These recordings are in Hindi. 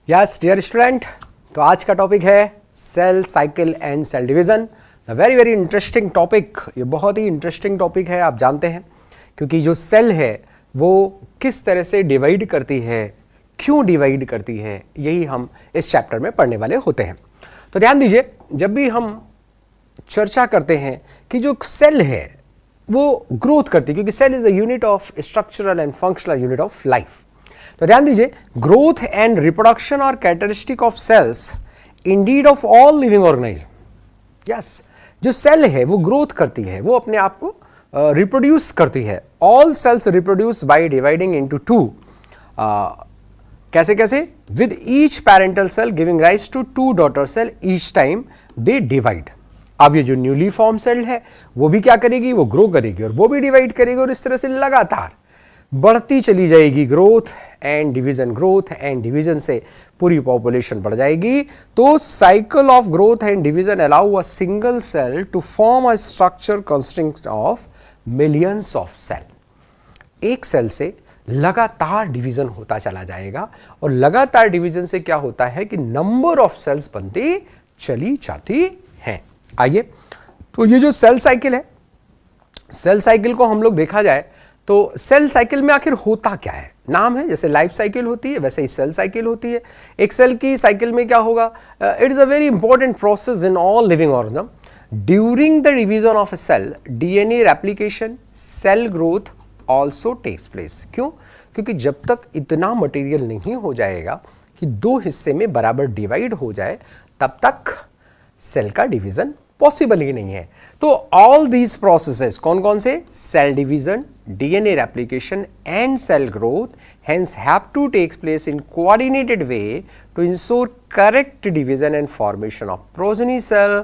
यस डियर स्टूडेंट, तो आज का टॉपिक है cell cycle and cell division. Very very interesting topic. ये बहुत ही इंटरेस्टिंग टॉपिक है, आप जानते हैं, क्योंकि जो सेल है वो किस तरह से डिवाइड करती है, क्यों डिवाइड करती है, यही हम इस चैप्टर में पढ़ने वाले होते हैं। तो ध्यान दीजिए, जब भी हम चर्चा करते हैं कि जो सेल है वो ग्रोथ करती है, क्योंकि cell is a unit of structural and functional unit of life. तो ध्यान दीजिए, ग्रोथ एंड रिप्रोडक्शन और characteristic of cells indeed of all living organism. Yes, जो सेल है वो ग्रोथ करती है, वो अपने आप को रिप्रोड्यूस करती है। All cells reproduce by dividing into two. कैसे कैसे? With each parental cell giving rise to two daughter cell each time they divide. अब ये जो न्यूली फॉर्म सेल है वो भी क्या करेगी? वो ग्रो करेगी और वो भी डिवाइड करेगी, और इस तरह से लगातार बढ़ती चली जाएगी। ग्रोथ एंड डिवीजन से पूरी पॉपुलेशन बढ़ जाएगी। तो cycle of growth and division allow a single cell to form a structure consisting of millions of cell. एक सेल से लगातार डिवीजन होता चला जाएगा, और लगातार डिवीजन से क्या होता है कि नंबर ऑफ सेल्स बनती चली जाती हैं। आइए, तो ये जो सेल साइकिल है, सेल साइकिल को हम लोग देखा जाए तो सेल साइकिल में आखिर होता क्या है? नाम है, जैसे लाइफ साइकिल होती है वैसे ही सेल साइकिल होती है। एक सेल की साइकिल में क्या होगा? It is a very important process in all living organism. During the division of a cell, DNA replication, cell growth also takes place. क्यों? क्योंकि जब तक इतना मटेरियल नहीं हो जाएगा कि दो हिस्से में बराबर डिवाइड हो जाए, तब तक सेल का डिवीजन पॉसिबल ही नहीं है। तो ऑल दीज प्रोसेसेस कौन कौन से? Cell division, DNA replication and cell growth hence have to take place in coordinated way to ensure correct division and formation of progeny cell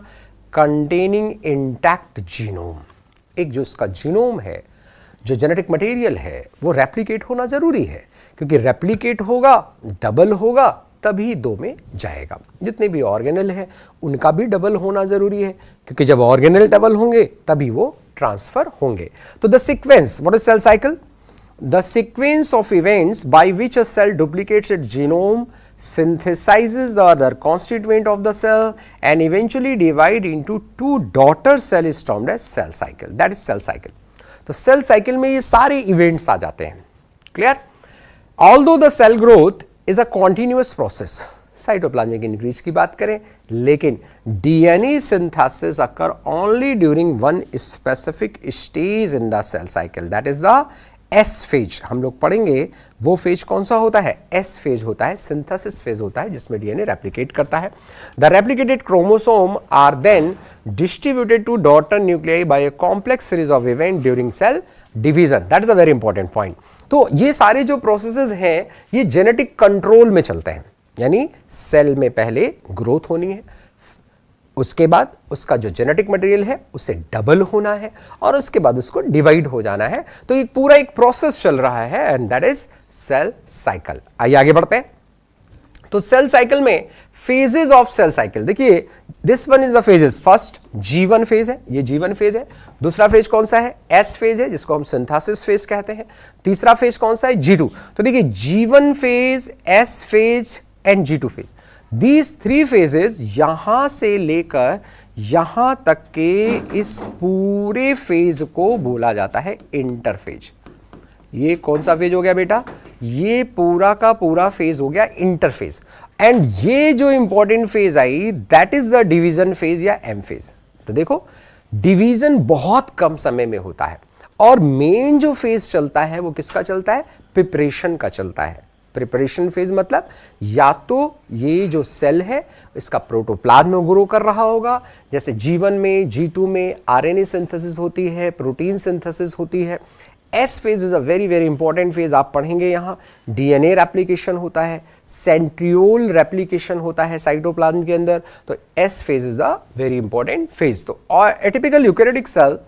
containing intact genome. एक जो इसका जीनोम है, जो जेनेटिक मटेरियल है, वो रेप्लिकेट होना जरूरी है, क्योंकि रेप्लिकेट होगा, डबल होगा, तभी दो में जाएगा। जितने भी ऑर्गेनल है उनका भी डबल होना जरूरी है, क्योंकि जब ऑर्गेनल डबल होंगे तभी वो ट्रांसफर होंगे। तो the sequence, what is cell cycle? The sequence of events by which a cell duplicates its genome, synthesizes the other constituent of the cell and eventually divide into two daughter cell is termed as cell cycle. That is cell cycle. तो सेल साइकिल में ये सारे इवेंट्स आ जाते हैं। Clear? Although the cell growth is a continuous process, cytoplasmic increase की बात करें, लेकिन DNA synthesis occur only during one specific stage in the cell cycle, that is the S phase. हम लोग पढ़ेंगे वो फेज कौन सा होता है? एस फेज होता है, सिंथेसिस फेज होता है, जिसमें डीएनए रेप्लिकेट करता है। The replicated chromosome are then distributed to daughter nuclei by a complex series of event during cell division. That is a very important point. तो ये सारे जो प्रोसेसेस हैं ये जेनेटिक कंट्रोल में चलते हैं, यानी सेल में पहले ग्रोथ होनी है, उसके बाद उसका जो जेनेटिक मटेरियल है उससे डबल होना है, और उसके बाद उसको डिवाइड हो जाना है। तो एक पूरा एक प्रोसेस चल रहा है, and that is cell cycle. आइए आगे बढ़ते हैं। तो सेल साइकिल में फेजेस ऑफ सेल साइकिल देखिए, this one is the phases. First G1 phase है, ये G1 फेज है। दूसरा फेज कौन सा है? S फेज है, जिसको हम सिंथेसिस फेज कहते हैं। तीसरा फेज कौन सा है? G2। तो देखिए, G1 phase, S phase and G2 phase, These three phases यहां से लेकर यहां तक के इस पूरे फेज को बोला जाता है इंटरफेज। ये कौन सा फेज हो गया बेटा? ये पूरा का पूरा फेज हो गया इंटरफेज। एंड ये जो important phase I, that is the division phase या एम फेज। तो देखो, डिवीजन बहुत कम समय में होता है, और मेन जो फेज चलता है वो किसका चलता है? प्रिपरेशन का चलता है। प्रिपरेशन फेज मतलब या तो ये जो सेल है इसका प्रोटोप्लाज्म ग्रो कर रहा होगा, जैसे G1 में, G2 में आरएनए सिंथेसिस होती है, प्रोटीन सिंथेसिस होती है। S phase is a very very important phase, आप पढ़ेंगे यहाँ। डीएनए रेप्लिकेशन होता है, सेंट्रियोल रेप्लिकेशन होता है साइटोप्लाज्म के अंदर। तो S phase is a very important phase. तो a typical eukaryotic cell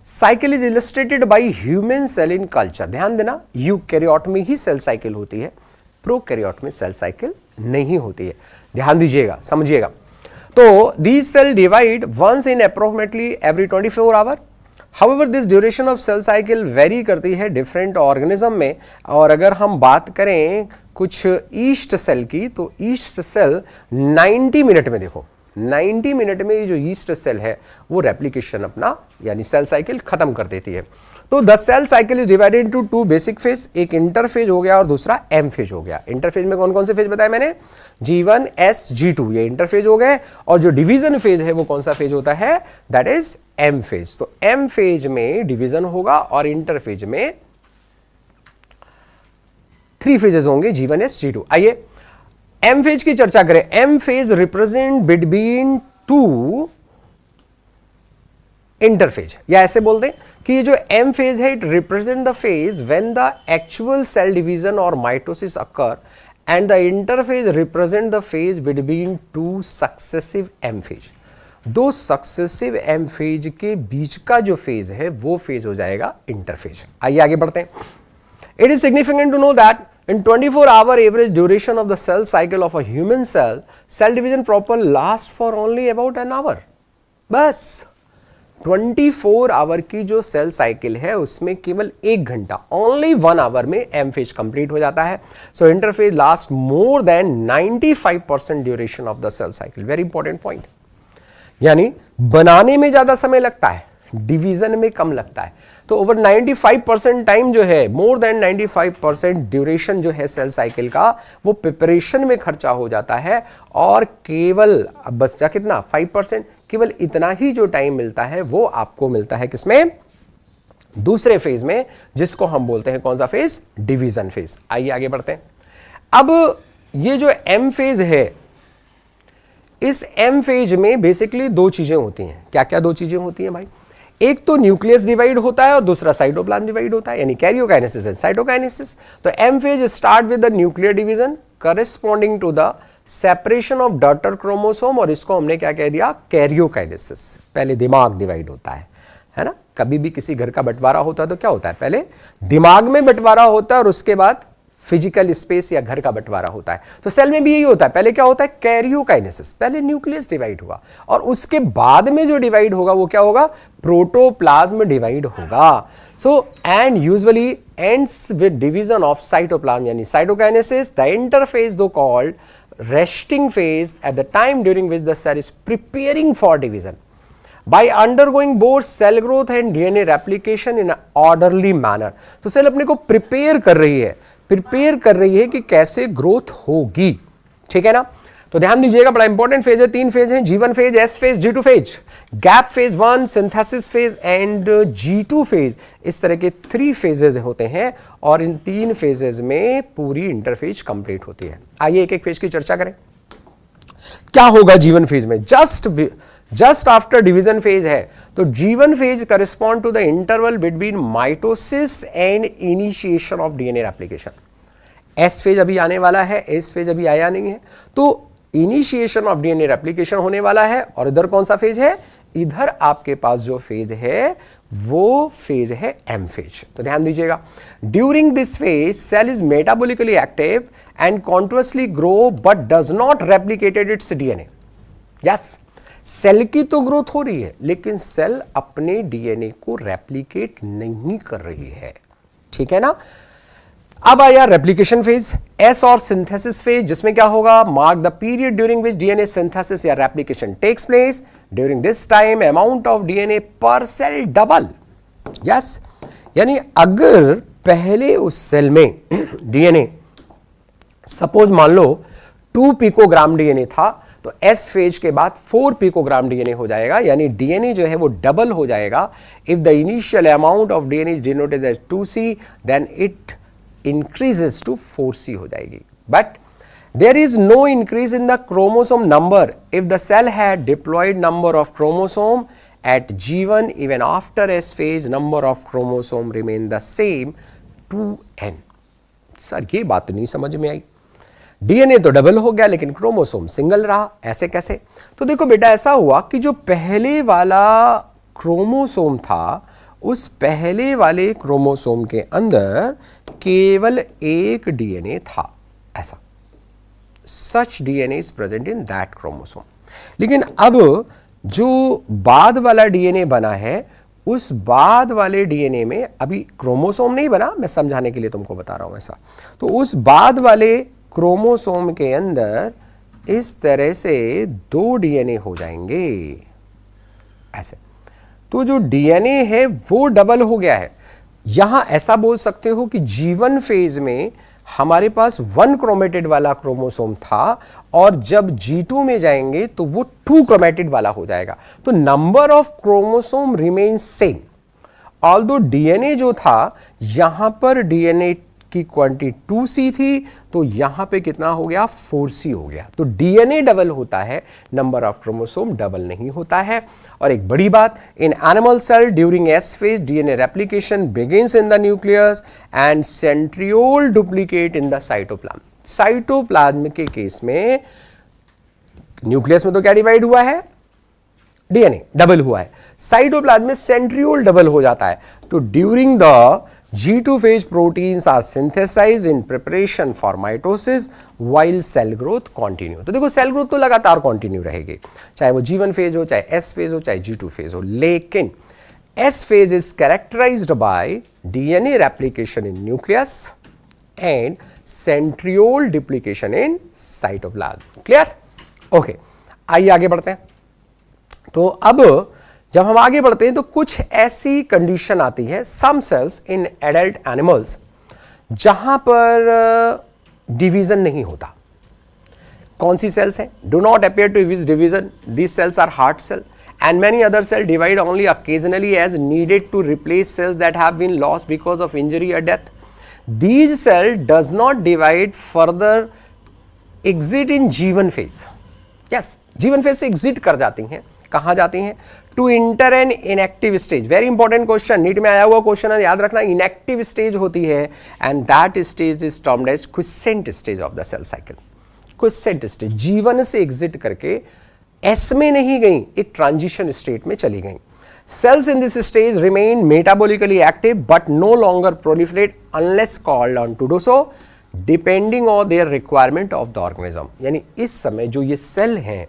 cycle is illustrated by human cell in culture. ध्यान देना, यूकेरियोट में ही सेल साइकिल होती है, प्रोकैरियोट में सेल साइकिल नहीं होती है। ध्यान दीजिएगा, समझिएगा। तो these cell divide once in approximately every 24 hour. However this duration of cell cycle vary करती है डिफरेंट ऑर्गेनिज्म में। और अगर हम बात करें कुछ ईस्ट सेल की, तो ईस्ट सेल 90 मिनट में, देखो 90 मिनट में ये जो ईस्ट सेल है वो रेप्लिकेशन अपना यानी सेल साइकिल खत्म कर देती है। तो the cell cycle is divided into two basic phase, एक इंटरफेज हो गया और दूसरा एम फेज हो गया। इंटरफेज में कौन कौन से फेज बताया मैंने, G1 S G2, ये इंटरफेज हो गए। और जो डिवीजन फेज है वो कौन सा फेज होता है, दैट इज एम फेज। तो एम फेज में डिवीजन होगा और इंटरफेज में 3 फेजेस होंगे, G1 S G2। आइए एम फेज की चर्चा करें। M phase represent between two interphase, या ऐसे बोल दें कि ये जो एम फेज है, it represent the phase when the actual cell division और mitosis occur, and the interphase represent the phase between two successive M phase. दो सक्सेसिव एम फेज के बीच का जो फेज है वो फेज हो जाएगा इंटरफेज। आइए आगे बढ़ते हैं। It is significant to know that in 24-hour average duration of the cell cycle of a human cell, cell division proper lasts for only about an hour। बस 24 आवर की जो सेल साइकिल है उसमें केवल 1 घंटा, ओनली 1 आवर में एम फेज कंप्लीट हो जाता है। So interphase last more than 95% duration of the cell cycle. Very important point, यानी बनाने में ज्यादा समय लगता है, डिवीजन में कम लगता है। तो ओवर 95% टाइम जो है, मोर देन 95% ड्यूरेशन जो है सेल साइकिल का, वो प्रिपरेशन में खर्चा हो जाता है। और केवल बचा कितना, 5%, केवल इतना ही जो टाइम मिलता है वो आपको मिलता है किसमें, दूसरे फेज में, जिसको हम बोलते हैं कौन सा फेज, डिवीजन फेज। आइए आगे बढ़ते हैं। अब ये जो एम फेज है, इस एम फेज में बेसिकली 2 चीजें होती हैं। क्या क्या 2 चीजें होती हैं भाई, एक तो न्यूक्लियस डिवाइड होता है और दूसरा साइटोप्लाज्म डिवाइड होता है, यानी कैरियोकाइनेसिस एंड साइटोकाइनेसिस। तो M phase start with the nuclear division corresponding to the separation of daughter chromosome, और इसको हमने क्या कह दिया, कैरियोकाइनेसिस। पहले दिमाग डिवाइड होता है ना। कभी भी किसी घर का बंटवारा होता है तो क्या होता है, पहले दिमाग में बंटवारा होता है और उसके बाद फिजिकल स्पेस या घर का बंटवारा होता है। तो सेल में भी यही होता है, पहले क्या होता है, कैरियोकाइनेसिस, पहले न्यूक्लियस डिवाइड हुआ और उसके बाद में जो डिवाइड होगा वो क्या होगा, प्रोटोप्लाज्म डिवाइड होगा। So and usually ends with division of cytoplasm यानी साइटोकाइनेसिस। द इंटरफेज दो called resting phase at the time during which the cell is preparing for division by undergoing both cell growth and DNA replication in an orderly manner। तो सेल अपने को प्रिपेयर कर रही है कि कैसे ग्रोथ होगी, ठीक है ना। तो ध्यान दीजिएगा, बड़ा इंपॉर्टेंट फेज है। 3 फेज हैं, G1 phase, S phase, G2 phase. Gap phase 1, synthesis phase and G2 phase, इस तरह के 3 फेजेस होते हैं और इन 3 फेजेस में पूरी इंटरफेज कंप्लीट होती है। आइए एक एक फेज की चर्चा करें। क्या होगा G1 फेज में, जस्ट आफ्टर डिवीजन फेज है। तो G1 phase correspond to the interval between mitosis and initiation of DNA replication. S phase अभी आने वाला है, S फेज अभी आया नहीं है, तो इनिशिएशन ऑफ डीएनए रेप्लिकेशन होने वाला है। और इधर कौन सा फेज है, इधर आपके पास जो फेज है वो फेज है एम फेज। तो ध्यान दीजिएगा, during this phase cell is metabolically active and continuously grow but does not replicated its DNA. Yes, cell की तो ग्रोथ हो रही है लेकिन सेल अपने डीएनए को रेप्लिकेट नहीं कर रही है, ठीक है ना। अब आया रेप्लिकेशन फेज, एस और सिंथेसिस फेज, जिसमें क्या होगा, mark the period during which DNA synthesis या replication takes place. During this time amount of DNA पर सेल डबल। यस, यानी अगर पहले उस सेल में डीएनए सपोज मान लो 2 पिकोग्राम डीएनए था, तो एस फेज के बाद 4 पिकोग्राम डीएनए हो जाएगा, यानी डीएनए जो है वो डबल हो जाएगा। If the initial amount of DNA is denoted as 2C, then it increases to 4C हो जाएगी। But there is no increase in the chromosome number if the cell had diploid number of chromosome at G1 even after S phase number of chromosome remain the same 2N। Sir ये बात नहीं समझ में आई, डीएनए तो डबल हो गया लेकिन क्रोमोसोम सिंगल रहा, ऐसे कैसे। तो देखो बेटा, ऐसा हुआ कि जो पहले वाला क्रोमोसोम था उस पहले वाले क्रोमोसोम के अंदर केवल एक डीएनए था, ऐसा such DNA is present in that chromosome. लेकिन अब जो बाद वाला डीएनए बना है उस बाद वाले डीएनए में अभी क्रोमोसोम नहीं बना, मैं समझाने के लिए तुमको बता रहा हूं ऐसा। तो उस बाद वाले क्रोमोसोम के अंदर इस तरह से 2 डीएनए हो जाएंगे ऐसे। तो जो डीएनए है वो डबल हो गया है। यहां ऐसा बोल सकते हो कि G1 फेज में हमारे पास 1 क्रोमेटिड वाला क्रोमोसोम था और जब G2 में जाएंगे तो वो 2 क्रोमेटिड वाला हो जाएगा। तो number of chromosome remain same, although DNA जो था यहां पर डीएनए की क्वांटिटी 2C थी, तो यहां पे कितना हो गया 4C हो गया। तो डीएनए डबल होता है, नंबर ऑफ क्रोमोसोम डबल नहीं होता है। और एक बड़ी बात, in animal cell during S phase DNA replication begins in the nucleus and centriole duplicate in the cytoplasm. Cytoplasm के केस में न्यूक्लियस में तो क्या डिवाइड हुआ है, डीएनए डबल हुआ है, साइटोप्लाज्म में सेंट्रियोल डबल हो जाता है। तो during the G2 phase proteins are synthesized in preparation for mitosis while cell growth continue। तो देखो सेल ग्रोथ तो लगातार कंटिन्यू रहेगी, चाहे वो G1 फेज हो, चाहे S फेज हो, चाहे G2 फेज हो। लेकिन S phase is characterised by DNA replication in nucleus and centriole duplication in cytoplasm. Clear? Okay, आइए आगे बढ़ते हैं। तो अब जब हम आगे बढ़ते हैं तो कुछ ऐसी कंडीशन आती है, some cells in adult animals जहां पर डिवीजन नहीं होता। कौन सी सेल्स हैं? Do not appear to which division, these cells are heart cell and many other cells divide only occasionally as needed to replace cells that have been lost because of injury or death. These cells does not divide further, exit in G1 phase. Yes, G1 phase से exit कर जाती हैं। कहाँ जाती हैं? To enter an inactive stage. Very important question, NEET में आया हुआ क्वेश्चन है, याद रखना। inactive stage होती है and that stage is termed as quiescent stage of the cell cycle. quiescent stage, G1 से exit करके S में नहीं गई, एक ट्रांजिशन स्टेट में चली गई। Cells in this stage remain metabolically active but no longer proliferate unless called on to do so, depending on their requirement of the organism। यानी इस समय जो ये सेल हैं,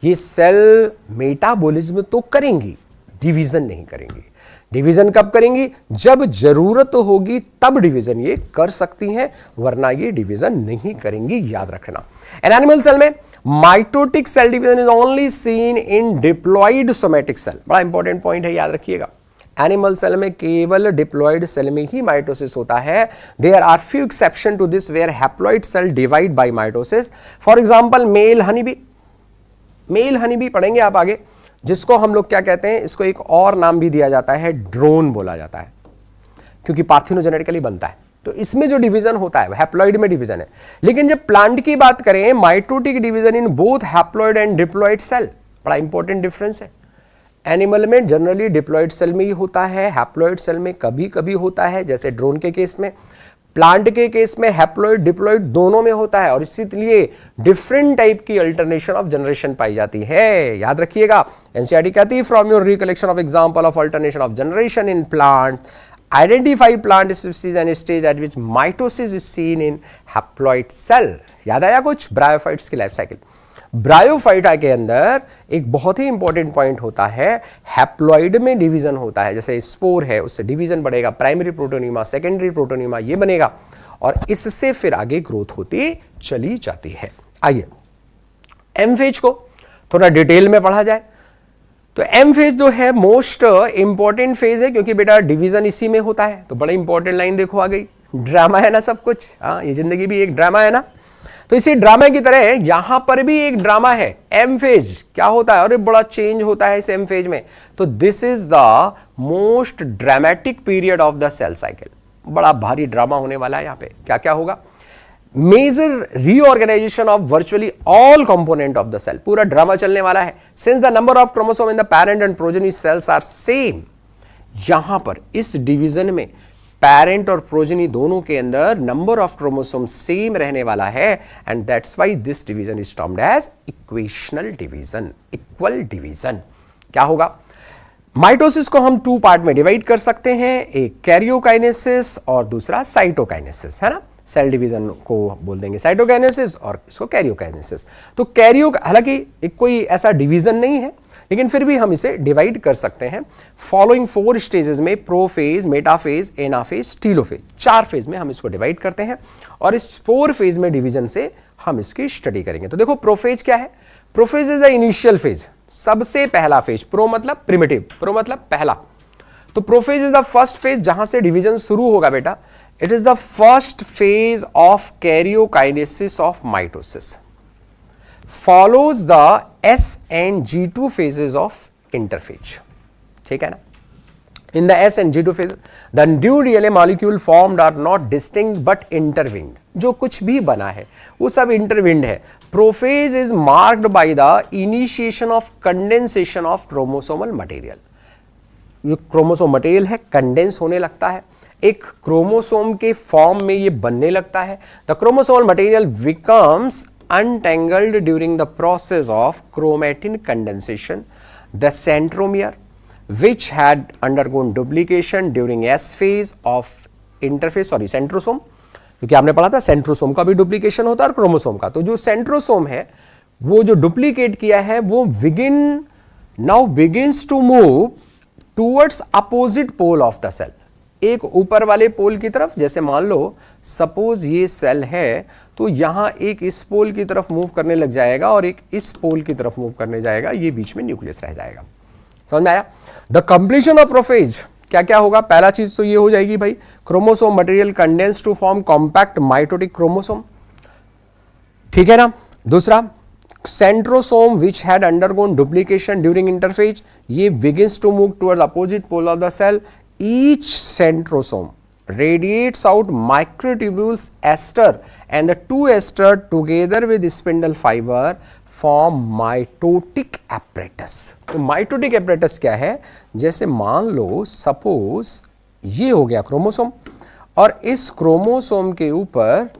ये सेल मेटाबॉलिज्म तो करेंगी, डिवीजन नहीं करेंगी। डिवीजन कब करेंगी? जब जरूरत होगी तब डिवीजन ये कर सकती हैं, वरना ये डिवीजन नहीं करेंगी, याद रखना। एन एनिमल सेल में mitotic cell division is only seen in diploid somatic cell. बड़ा इंपॉर्टेंट पॉइंट है, याद रखिएगा। एनिमल सेल में केवल डिप्लॉइड सेल में ही माइटोसिस होता है। There are few exception to this where haploid cell divide by mitosis. For example male honey bee, male honey bee पढ़ेंगे आप आगे, जिसको हम लोग क्या कहते हैं, इसको एक और नाम भी दिया जाता है, ड्रोन बोला जाता है, क्योंकि पार्थिनोजेनेटिकली बनता है। तो इसमें जो डिवीजन होता है हैप्लॉइड में डिवीजन है। लेकिन जब प्लांट की बात करें, mitotic division in both haploid and diploid cell, बड़ा इंपॉर्टेंट डिफरेंस है। एनिमल में जनरली डिप्लॉइड सेल में ही होता है, हैप्लॉइड सेल में कभी कभी होता है, जैसे ड्रोन के केस में। प्लांट के केस में हैप्लॉइड डिप्लॉइड दोनों में होता है और इसलिए डिफरेंट टाइप की अल्टरनेशन ऑफ जनरेशन पाई जाती है, याद रखिएगा। एनसीईआरटी कहती है from your recollection of example of alternation of generation in plant, identify plant species and stage at which mitosis is seen in haploid cell. याद आया कुछ? ब्रायोफाइट्स की लाइफ साइकिल। ब्रायोफाइटा के अंदर एक बहुत ही इंपॉर्टेंट पॉइंट होता है, हैप्लॉइड में डिवीजन होता है। जैसे स्पोर है, उससे डिवीजन बढ़ेगा, प्राइमरी प्रोटोनिमा, सेकेंडरी प्रोटोनिमा, ये बनेगा और इससे फिर आगे ग्रोथ होती चली जाती है। आइए एम फेज को थोड़ा डिटेल में पढ़ा जाए। तो एम फेज जो है मोस्ट इंपॉर्टेंट फेज है, क्योंकि बेटा डिवीजन इसी में होता है। तो बड़ा इंपॉर्टेंट लाइन देखो आ गई, ड्रामा है ना सब कुछ। हाँ, ये जिंदगी भी एक ड्रामा है ना। तो इसी ड्रामा की तरह यहां पर भी एक ड्रामा है। एम फेज क्या होता है और बड़ा चेंज होता है इस एम फेज में। तो this is the most dramatic period of the cell cycle. बड़ा भारी ड्रामा होने वाला है। यहां पे क्या क्या होगा? Major reorganisation of virtually all component of the cell, पूरा ड्रामा चलने वाला है। Since the number of chromosome in the parent and progeny cells are same, यहां पर इस डिवीजन में पैरेंट और प्रोजेनी दोनों के अंदर नंबर ऑफ क्रोमोसोम सेम रहने वाला है and that's why this division is termed as equational division, equal division. क्या होगा? माइटोसिस को हम 2 पार्ट में डिवाइड कर सकते हैं, एक कैरियोकाइनेसिस और दूसरा साइटोकाइनेसिस, है ना। सेल डिवीजन को बोल देंगे साइटोकाइनेसिस और इसको कैरियोकाइनेसिस। तो कैरियो, हालांकि एक कोई ऐसा डिवीजन नहीं है, लेकिन फिर भी हम इसे डिवाइड कर सकते हैं फॉलोइंग 4 स्टेजेस में, prophase, metaphase, anaphase, telophase, 4 phase में हम इसको डिवाइड करते हैं और इस 4 फेज में डिवीजन से हम इसकी स्टडी करेंगे। तो देखो प्रोफेज क्या है? Prophase is the initial phase, सबसे पहला फेज। प्रो मतलब प्रिमिटिव, प्रो मतलब पहला। तो prophase is the first phase जहां से डिवीजन शुरू होगा बेटा। It is the first phase of karyokinesis of mitosis, follows the S and G2 phases of interphage, ठीक है ना। In the S and G2 phases, the new DNA molecule formed are not distinct but intertwined. जो कुछ भी बना है वो सब intertwined है। Prophase is marked by the initiation of condensation of chromosomal material. ये क्रोमोसोम मटेरियल है, कंडेंस होने लगता है, एक क्रोमोसोम के फॉर्म में ये बनने लगता है। The chromosomal material becomes untangled during the process of chromatin condensation. The centromere, which had undergone duplication during S phase of interphase, centrosome, क्योंकि आपने पढ़ा था सेंट्रोसोम का भी डुप्लीकेशन होता है और क्रोमोसोम का। तो जो सेंट्रोसोम है वो जो डुप्लीकेट किया है वो now begins to move towards opposite pole of the cell, एक ऊपर वाले पोल की तरफ। जैसे मान लो सपोज ये सेल है तो यहां एक इस पोल की तरफ मूव करने लग जाएगा और एक इस पोल की तरफ मूव करने जाएगा, ये बीच में न्यूक्लियस रह जाएगा। समझ में आया? द कंप्लीशन ऑफ प्रोफेज क्या क्या होगा? पहला चीज तो ये हो जाएगी भाई, chromosome material condense to form compact mitotic chromosome, ठीक है ना। दूसरा, centrosome which had undergone duplication during interphase, ये begins to move towards opposite pole of the cell. Each centrosome radiates out microtubules ester and the two ester together with spindle fiber form mitotic apparatus. तो mitotic apparatus क्या है? जैसे मान लो सपोज ये हो गया क्रोमोसोम और इस क्रोमोसोम के ऊपर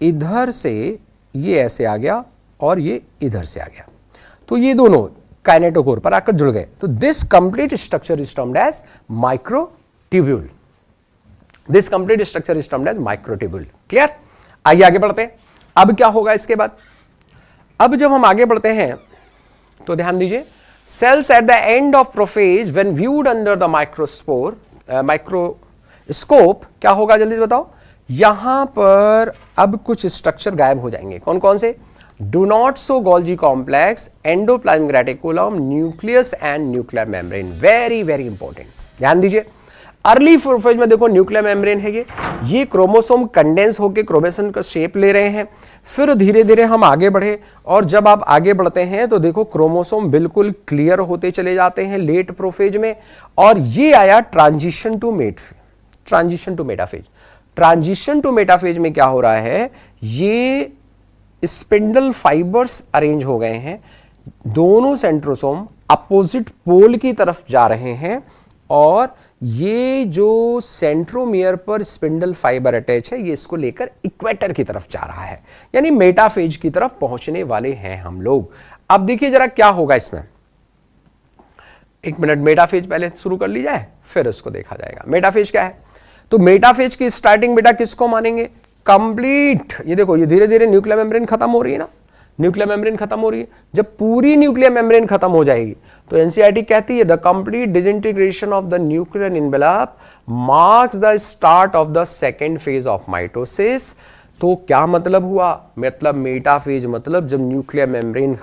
इधर से ये ऐसे आ गया और ये इधर से आ गया, तो ये दोनों काइनेटोकोर पर आकर जुड़ गए। तो this complete structure is termed as microtubule. This complete structure is termed as microtubule. Clear? आइए आगे बढ़ते हैं। अब क्या होगा इसके बाद? अब जब हम आगे बढ़ते हैं तो ध्यान दीजिए, cells at the end of prophase when viewed under the microscope क्या होगा? जल्दी से बताओ। यहां पर अब कुछ स्ट्रक्चर गायब हो जाएंगे। कौन कौन से? Do not show Golgi complex, endoplasmic reticulum, nucleus and nuclear membrane. Very very important. ध्यान दीजिए, अर्ली प्रोफेज में देखो न्यूक्लियर मेम्ब्रेन है, ये क्रोमोसोम कंडेंस होकर क्रोमेसन का शेप ले रहे हैं। फिर धीरे धीरे हम आगे बढ़े और जब आप आगे बढ़ते हैं तो देखो क्रोमोसोम बिल्कुल क्लियर होते चले जाते हैं लेट प्रोफेज में, और ये आया transition to metaphase. Transition to metaphase में क्या हो रहा है? ये स्पिंडल फाइबर्स अरेंज हो गए हैं, दोनों सेंट्रोसोम अपोजिट पोल की तरफ जा रहे हैं और ये जो सेंट्रोमियर पर स्पिंडल फाइबर अटैच है ये इसको लेकर इक्वेटर की तरफ जा रहा है, यानी मेटाफेज की तरफ पहुंचने वाले हैं हम लोग। अब देखिए जरा क्या होगा इसमें। एक मिनट, मेटाफेज पहले शुरू कर ली जाए फिर उसको देखा जाएगा। मेटाफेज क्या है? तो मेटाफेज की स्टार्टिंग बेटा किसको मानेंगे? कंप्लीट। ये देखो ये धीरे धीरे न्यूक्लियर मेम्ब्रेन खत्म हो रही है ना, न्यूक्लियर मेम्ब्रेन खत्म हो रही है। जब पूरी न्यूक्लियर मेम्ब्रेन खत्म हो जाएगी तो एनसीईआरटी कहती है the complete disintegration of the nuclear envelope marks the start of the second phase of mitosis. तो क्या मतलब हुआ? मतलब मेटाफेज मतलब जब न्यूक्लियर मेम्ब्रेन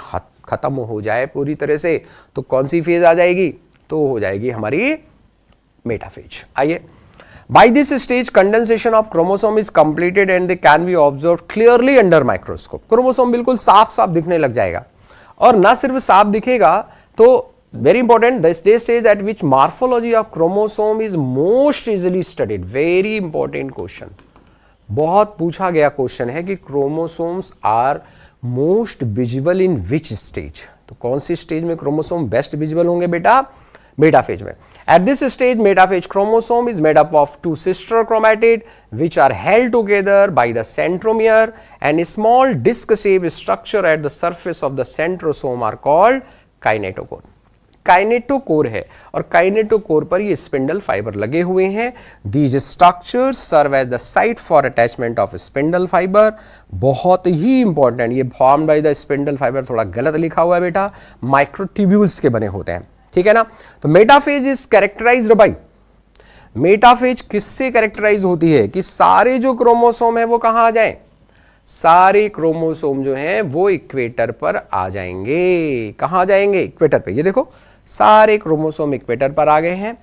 खत्म हो जाए पूरी तरह से तो कौन सी फेज आ जाएगी? तो हो जाएगी हमारी मेटाफेज। आइए, by this stage condensation of chromosome is completed and they can be observed clearly under microscope. Chromosome बिल्कुल साफ साफ दिखने लग जाएगा, और ना सिर्फ साफ दिखेगा तो very important, the stage at which morphology of chromosome is most easily studied. Very important question, बहुत पूछा गया क्वेश्चन है कि chromosomes are most visible in which stage. तो कौन सी स्टेज में क्रोमोसोम बेस्ट विजिबल होंगे बेटा? मेटाफेज में। At this stage, metaphase chromosome is made up of two sister chromatid which are held together by the centromere, and a small disc-shaped structure at the surface of the centrosome are called kinetochore. Kinetochore है और काइनेटोकोर पर ये स्पिंडल फाइबर लगे हुए हैं। These structures serve as the site for attachment of spindle fibre. बहुत ही इंपॉर्टेंट, ये formed by the spindle fibre थोड़ा गलत लिखा हुआ है बेटा, माइक्रोट्यूब्यूल्स के बने होते हैं, ठीक है ना। तो metaphase is characterised by, metaphase किससे कैरेक्टराइज होती है कि सारे जो क्रोमोसोम है वो कहां आ जाए, सारे क्रोमोसोम जो हैं वो इक्वेटर पर आ जाएंगे। कहां आ जाएंगे, इक्वेटर पे। ये देखो सारे क्रोमोसोम इक्वेटर पर आ गए हैं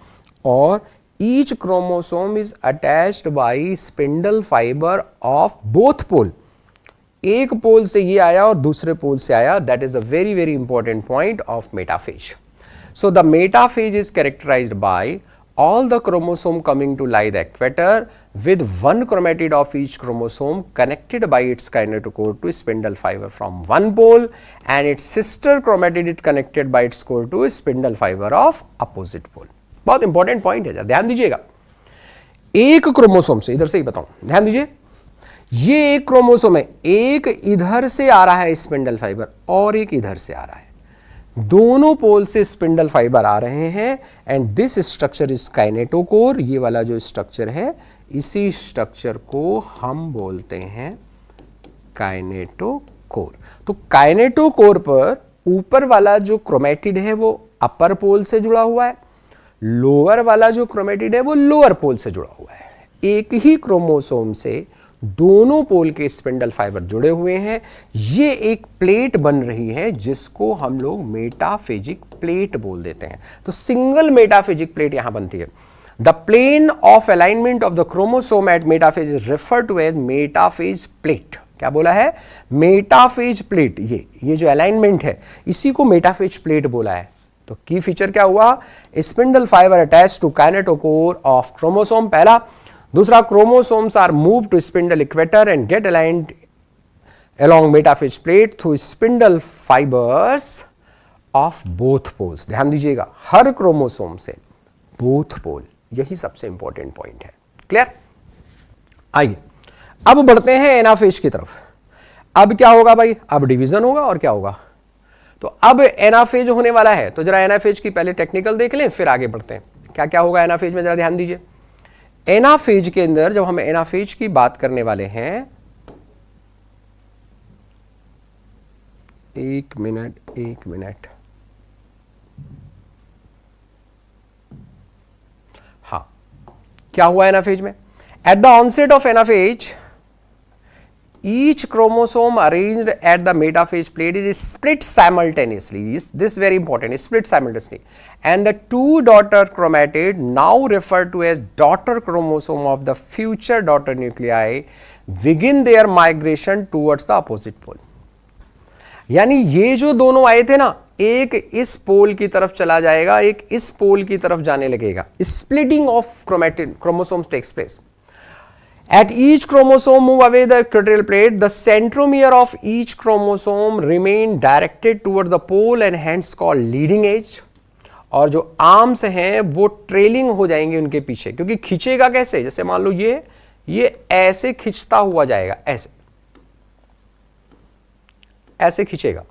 और each chromosome is attached by spindle fibre of both pole. एक पोल से ये आया और दूसरे पोल से आया। That is a very very important point of metaphase. So the metaphase is characterised by all the chromosome coming to lie the equator with one chromatid of each chromosome connected by its kinetochore to spindle fiber from one pole and its sister chromatid is connected by its core to spindle fiber of opposite pole। बहुत इंपॉर्टेंट पॉइंट है, ध्यान दीजिएगा। एक क्रोमोसोम से, इधर से ही बताऊं, ध्यान दीजिए, ये एक क्रोमोसोम है, एक इधर से आ रहा है स्पिंडल फाइबर और एक इधर से आ रहा है, दोनों पोल से स्पिंडल फाइबर आ रहे हैं and this structure is kinetochore. ये वाला जो स्ट्रक्चर है इसी स्ट्रक्चर को हम बोलते हैं काइनेटोकोर। तो काइनेटोकोर पर ऊपर वाला जो क्रोमेटिड है वो अपर पोल से जुड़ा हुआ है, लोअर वाला जो क्रोमेटिड है वो लोअर पोल से जुड़ा हुआ है। एक ही क्रोमोसोम से दोनों पोल के स्पिंडल फाइबर जुड़े हुए हैं। ये एक प्लेट बन रही है जिसको हम लोग मेटाफेजिक प्लेट बोल देते हैं। तो सिंगल मेटाफेजिक प्लेट यहां बनती है। The plane of alignment of the chromosome at metaphase is referred to as metaphase plate. क्या बोला है, मेटाफेज प्लेट। ये जो अलाइनमेंट है इसी को मेटाफेज प्लेट बोला है। तो की फीचर क्या हुआ, spindle fibre attach to kinetochore of chromosome, पहला। दूसरा, chromosomes are move to spindle equator and get aligned along metaphase plate through spindle fibres of both poles. ध्यान दीजिएगा, हर क्रोमोसोम से बोथ पोल, यही सबसे इंपॉर्टेंट पॉइंट है। क्लियर? आइए अब बढ़ते हैं एनाफेज की तरफ। अब क्या होगा भाई, अब डिवीजन होगा और क्या होगा। तो अब एनाफेज होने वाला है, तो जरा एनाफेज की पहले टेक्निकल देख लें फिर आगे बढ़ते हैं। क्या क्या होगा एनाफेज में, जरा ध्यान दीजिए। एनाफेज के अंदर जब हम एनाफेज की बात करने वाले हैं, एक मिनट, हाँ, क्या हुआ एनाफेज में, at the onset of anaphase each chromosome arranged at the metaphase plate is split simultaneously. This very important, is split simultaneously, and the two daughter chromatid, now referred to as daughter chromosome of the future daughter nuclei, begin their migration towards the opposite pole. यानी ये जो दोनों आए थे ना, एक इस पोल की तरफ चला जाएगा, एक इस पोल की तरफ जाने लगेगा। Splitting of chromosomes takes place. At each chromosome move away the equatorial plate, the centromere of each chromosome remain directed toward the pole and hence called leading edge. और जो आर्म्स हैं वो ट्रेलिंग हो जाएंगे उनके पीछे, क्योंकि खींचेगा कैसे, जैसे मान लो ये ऐसे खींचता हुआ जाएगा, ऐसे खींचेगा।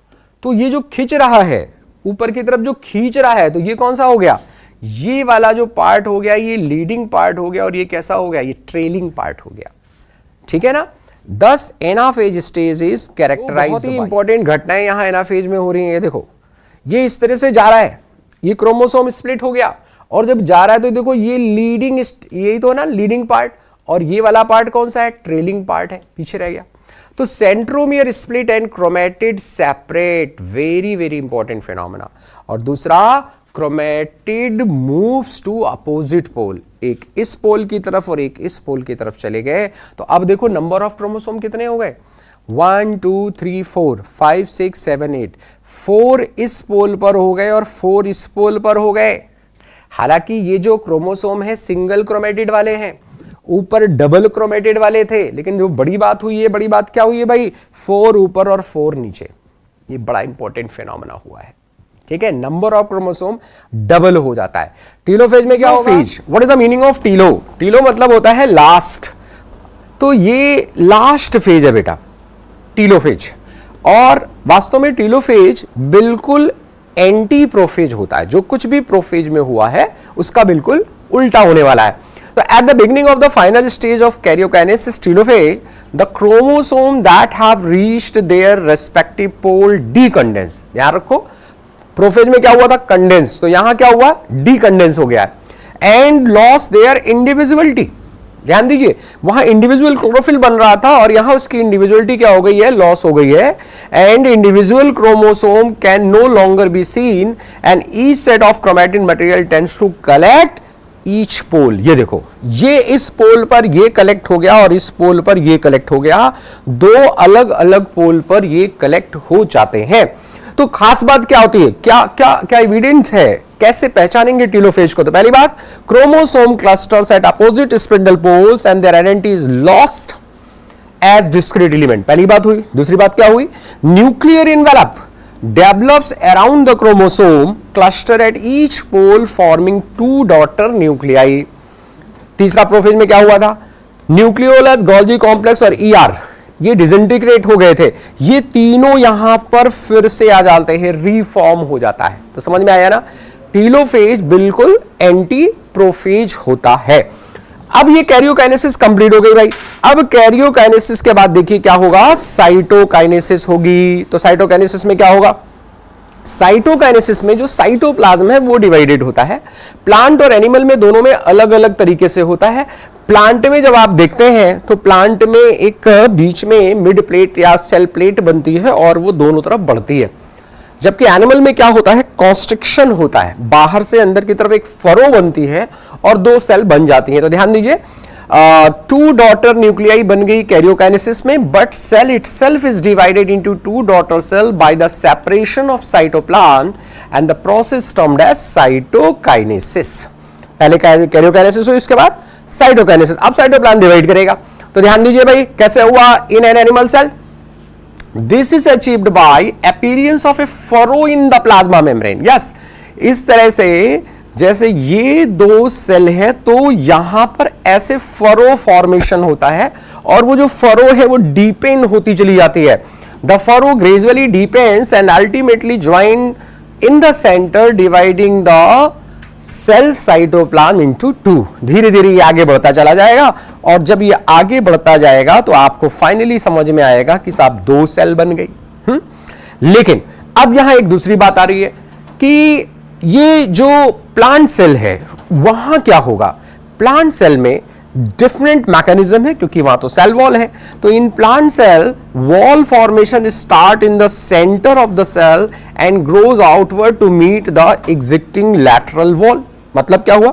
तो ये जो खींच रहा है ऊपर की तरफ, जो खींच रहा है, तो ये कौन सा हो गया, ये वाला जो पार्ट हो गया, ये लीडिंग पार्ट हो गया, और ये कैसा हो गया, ये ट्रेलिंग पार्ट हो गया। ठीक है ना। दस एनाफेज स्टेज इज कैरेक्टराइज्ड। बहुत ही इंपॉर्टेंट घटनाएं यहां एनाफेज में हो रही हैं। ये देखो, ये इस तरह से जा रहा है, ये क्रोमोसोम स्प्लिट हो गया, और जब जा रहा है तो देखो ये लीडिंग, यही तो है ना लीडिंग पार्ट, और ये वाला पार्ट कौन सा है, ट्रेलिंग पार्ट है, पीछे रह गया। तो centromere split and chromatid separate, very very important phenomena. और दूसरा, chromatid moves to opposite pole, एक इस पोल की तरफ और एक इस पोल की तरफ चले गए। तो अब देखो नंबर ऑफ क्रोमोसोम कितने हो गए, 1 2 3 4 5 6 7 8, 4 इस पोल पर हो गए और 4 इस पोल पर हो गए। हालांकि ये जो क्रोमोसोम है सिंगल क्रोमेटिड वाले हैं, ऊपर डबल क्रोमेटिड वाले थे, लेकिन जो बड़ी बात हुई है, बड़ी बात क्या हुई है भाई, 4 ऊपर और 4 नीचे। ये बड़ा इंपॉर्टेंट फिनोमेना हुआ है। ठीक है, नंबर ऑफ क्रोमोसोम डबल हो जाता है। टीलोफेज में क्या होगा, what is the meaning of telo, telo मतलब होता है लास्ट। तो ये लास्ट फेज है बेटा, टीलोफेज। और वास्तव में टीलोफेज बिल्कुल एंटी प्रोफेज होता है। जो कुछ भी प्रोफेज में हुआ है उसका बिल्कुल उल्टा होने वाला है। तो at the beginning of the final stage of karyokinesis telophase, the chromosome that have reached their respective pole decondense. ध्यान रखो, प्रोफेज में क्या हुआ था? कंडेंस। तो यहां क्या हुआ? डीकंडेंस हो गया है। And loss there individuality. ध्यान दीजिए, वहां इंडिविजुअल क्लोरोफिल बन रहा था और यहां उसकी इंडिविजुअलिटी क्या हो गई है? लॉस हो गई है। And individual chromosome can no longer be seen and each set of chromatin material tends to collect each pole. ये देखो, ये इस पोल पर ये कलेक्ट हो गया और इस पोल पर ये कलेक्ट हो गया। दो अलग अलग पोल पर ये कलेक्ट हो जाते हैं। तो खास बात क्या होती है? क्या क्या क्या एविडेंस है? कैसे पहचानेंगे टेलोफेज को? तो पहली बात, chromosome clusters at opposite spindle poles and their identity is lost as discrete element. पहली बात हुई। दूसरी बात क्या हुई? Nuclear envelope develops around the chromosome cluster at each pole forming two daughter nuclei। तीसरा प्रोफेज में क्या हुआ था? न्यूक्लियोलस, गोल्गी कॉम्प्लेक्स और ईआर ये डिसइंटीग्रेट हो गए थे। ये तीनों यहां पर फिर से आ जाते हैं, रीफॉर्म हो जाता है। तो समझ में आया ना? टेलोफेज बिल्कुल एंटी प्रोफेज होता है। अब ये कैरियोकाइनेसिस कंप्लीट हो गई भाई। अब कैरियोकाइनेसिस के बाद देखिए क्या होगा? साइटोकाइनेसिस होगी। तो साइटोकाइनेसिस में क्या होगा? साइटोकाइनेसिस में जो साइटोप्लाज्म है वो डिवाइडेड होता है। प्लांट और एनिमल में दोनों में अलग अलग तरीके से होता है। प्लांट में जब आप देखते हैं तो प्लांट में एक बीच में मिड प्लेट या सेल प्लेट बनती है और वो दोनों तरफ बढ़ती है। जबकि एनिमल में क्या होता है? कॉन्स्ट्रिक्शन होता है, बाहर से अंदर की तरफ एक फरो बनती है और दो सेल बन जाती हैं। तो ध्यान दीजिए, टू डॉटर न्यूक्लियाई बन गई कैरियोकाइनेसिस में, but cell itself is divided into two daughter cell by the separation of cytoplasm and the process termed as cytokinesis. पहले कैरियोकाइनेसिस हुई, उसके बाद साइटोकाइनेसिस। अब साइटोप्लाज्म डिवाइड करेगा। तो ध्यान दीजिए भाई, कैसे हुआ in an animal cell? This is achieved by appearance of a furrow in the plasma membrane. Yes, इस तरह से जैसे ये दो सेल है तो यहां पर ऐसे फरो फॉर्मेशन होता है और वो जो फरो है वो डीपेन होती चली जाती है। The furrow gradually deepens and ultimately join in the centre dividing the cell cytoplasm into two. धीरे धीरे ये आगे बढ़ता चला जाएगा और जब ये आगे बढ़ता जाएगा तो आपको फाइनली समझ में आएगा कि साहब दो सेल बन गई। लेकिन अब यहां एक दूसरी बात आ रही है कि ये जो प्लांट सेल है वहां क्या होगा? प्लांट सेल में डिफरेंट मैकेनिज्म है क्योंकि वहां तो सेल वॉल है। तो in plant cell wall formation start in the centre of the cell and grows outward to meet the existing lateral wall. मतलब क्या हुआ?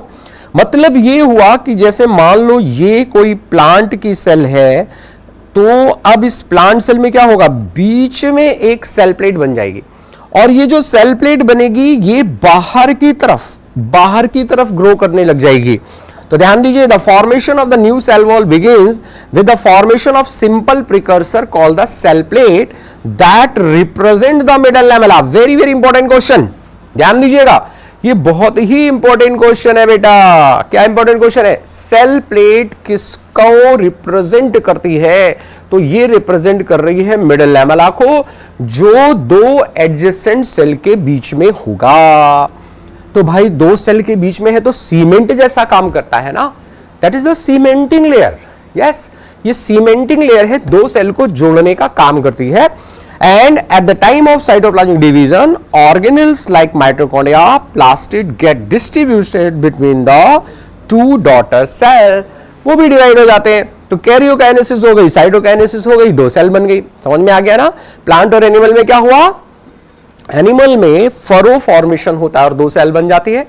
मतलब ये हुआ कि जैसे मान लो ये कोई प्लांट की सेल है तो अब इस प्लांट सेल में क्या होगा? बीच में एक सेल प्लेट बन जाएगी और ये जो सेल प्लेट बनेगी ये बाहर की तरफ ग्रो करने लग जाएगी। तो ध्यान दीजिए, the formation of the new cell wall begins with the formation of simple precursor called the cell plate that represent the middle lamella. Very very important question, ध्यान दीजिएगा, ये बहुत ही इंपॉर्टेंट क्वेश्चन है बेटा। क्या इंपॉर्टेंट क्वेश्चन है? सेल प्लेट किसको रिप्रेजेंट करती है? तो ये रिप्रेजेंट कर रही है मिडल लैमेला को, जो दो एडजेसेंट सेल के बीच में होगा। तो भाई दो सेल के बीच में है तो सीमेंट जैसा काम करता है ना, that is the cementing layer. Yes, ये सीमेंटिंग लेयर है, दो सेल को जोड़ने का काम करती है। And at the time of cytoplasmic division organelles like mitochondria, plastid get distributed between the two daughter cell, वो भी डिवाइड हो जाते हैं। तो कैरियोकाइनेसिस हो गई, साइटोकाइनेसिस हो गई, दो सेल बन गई। समझ में आ गया ना? प्लांट और एनिमल में क्या हुआ? एनिमल में फरो फॉर्मेशन होता है और दो सेल बन जाती है।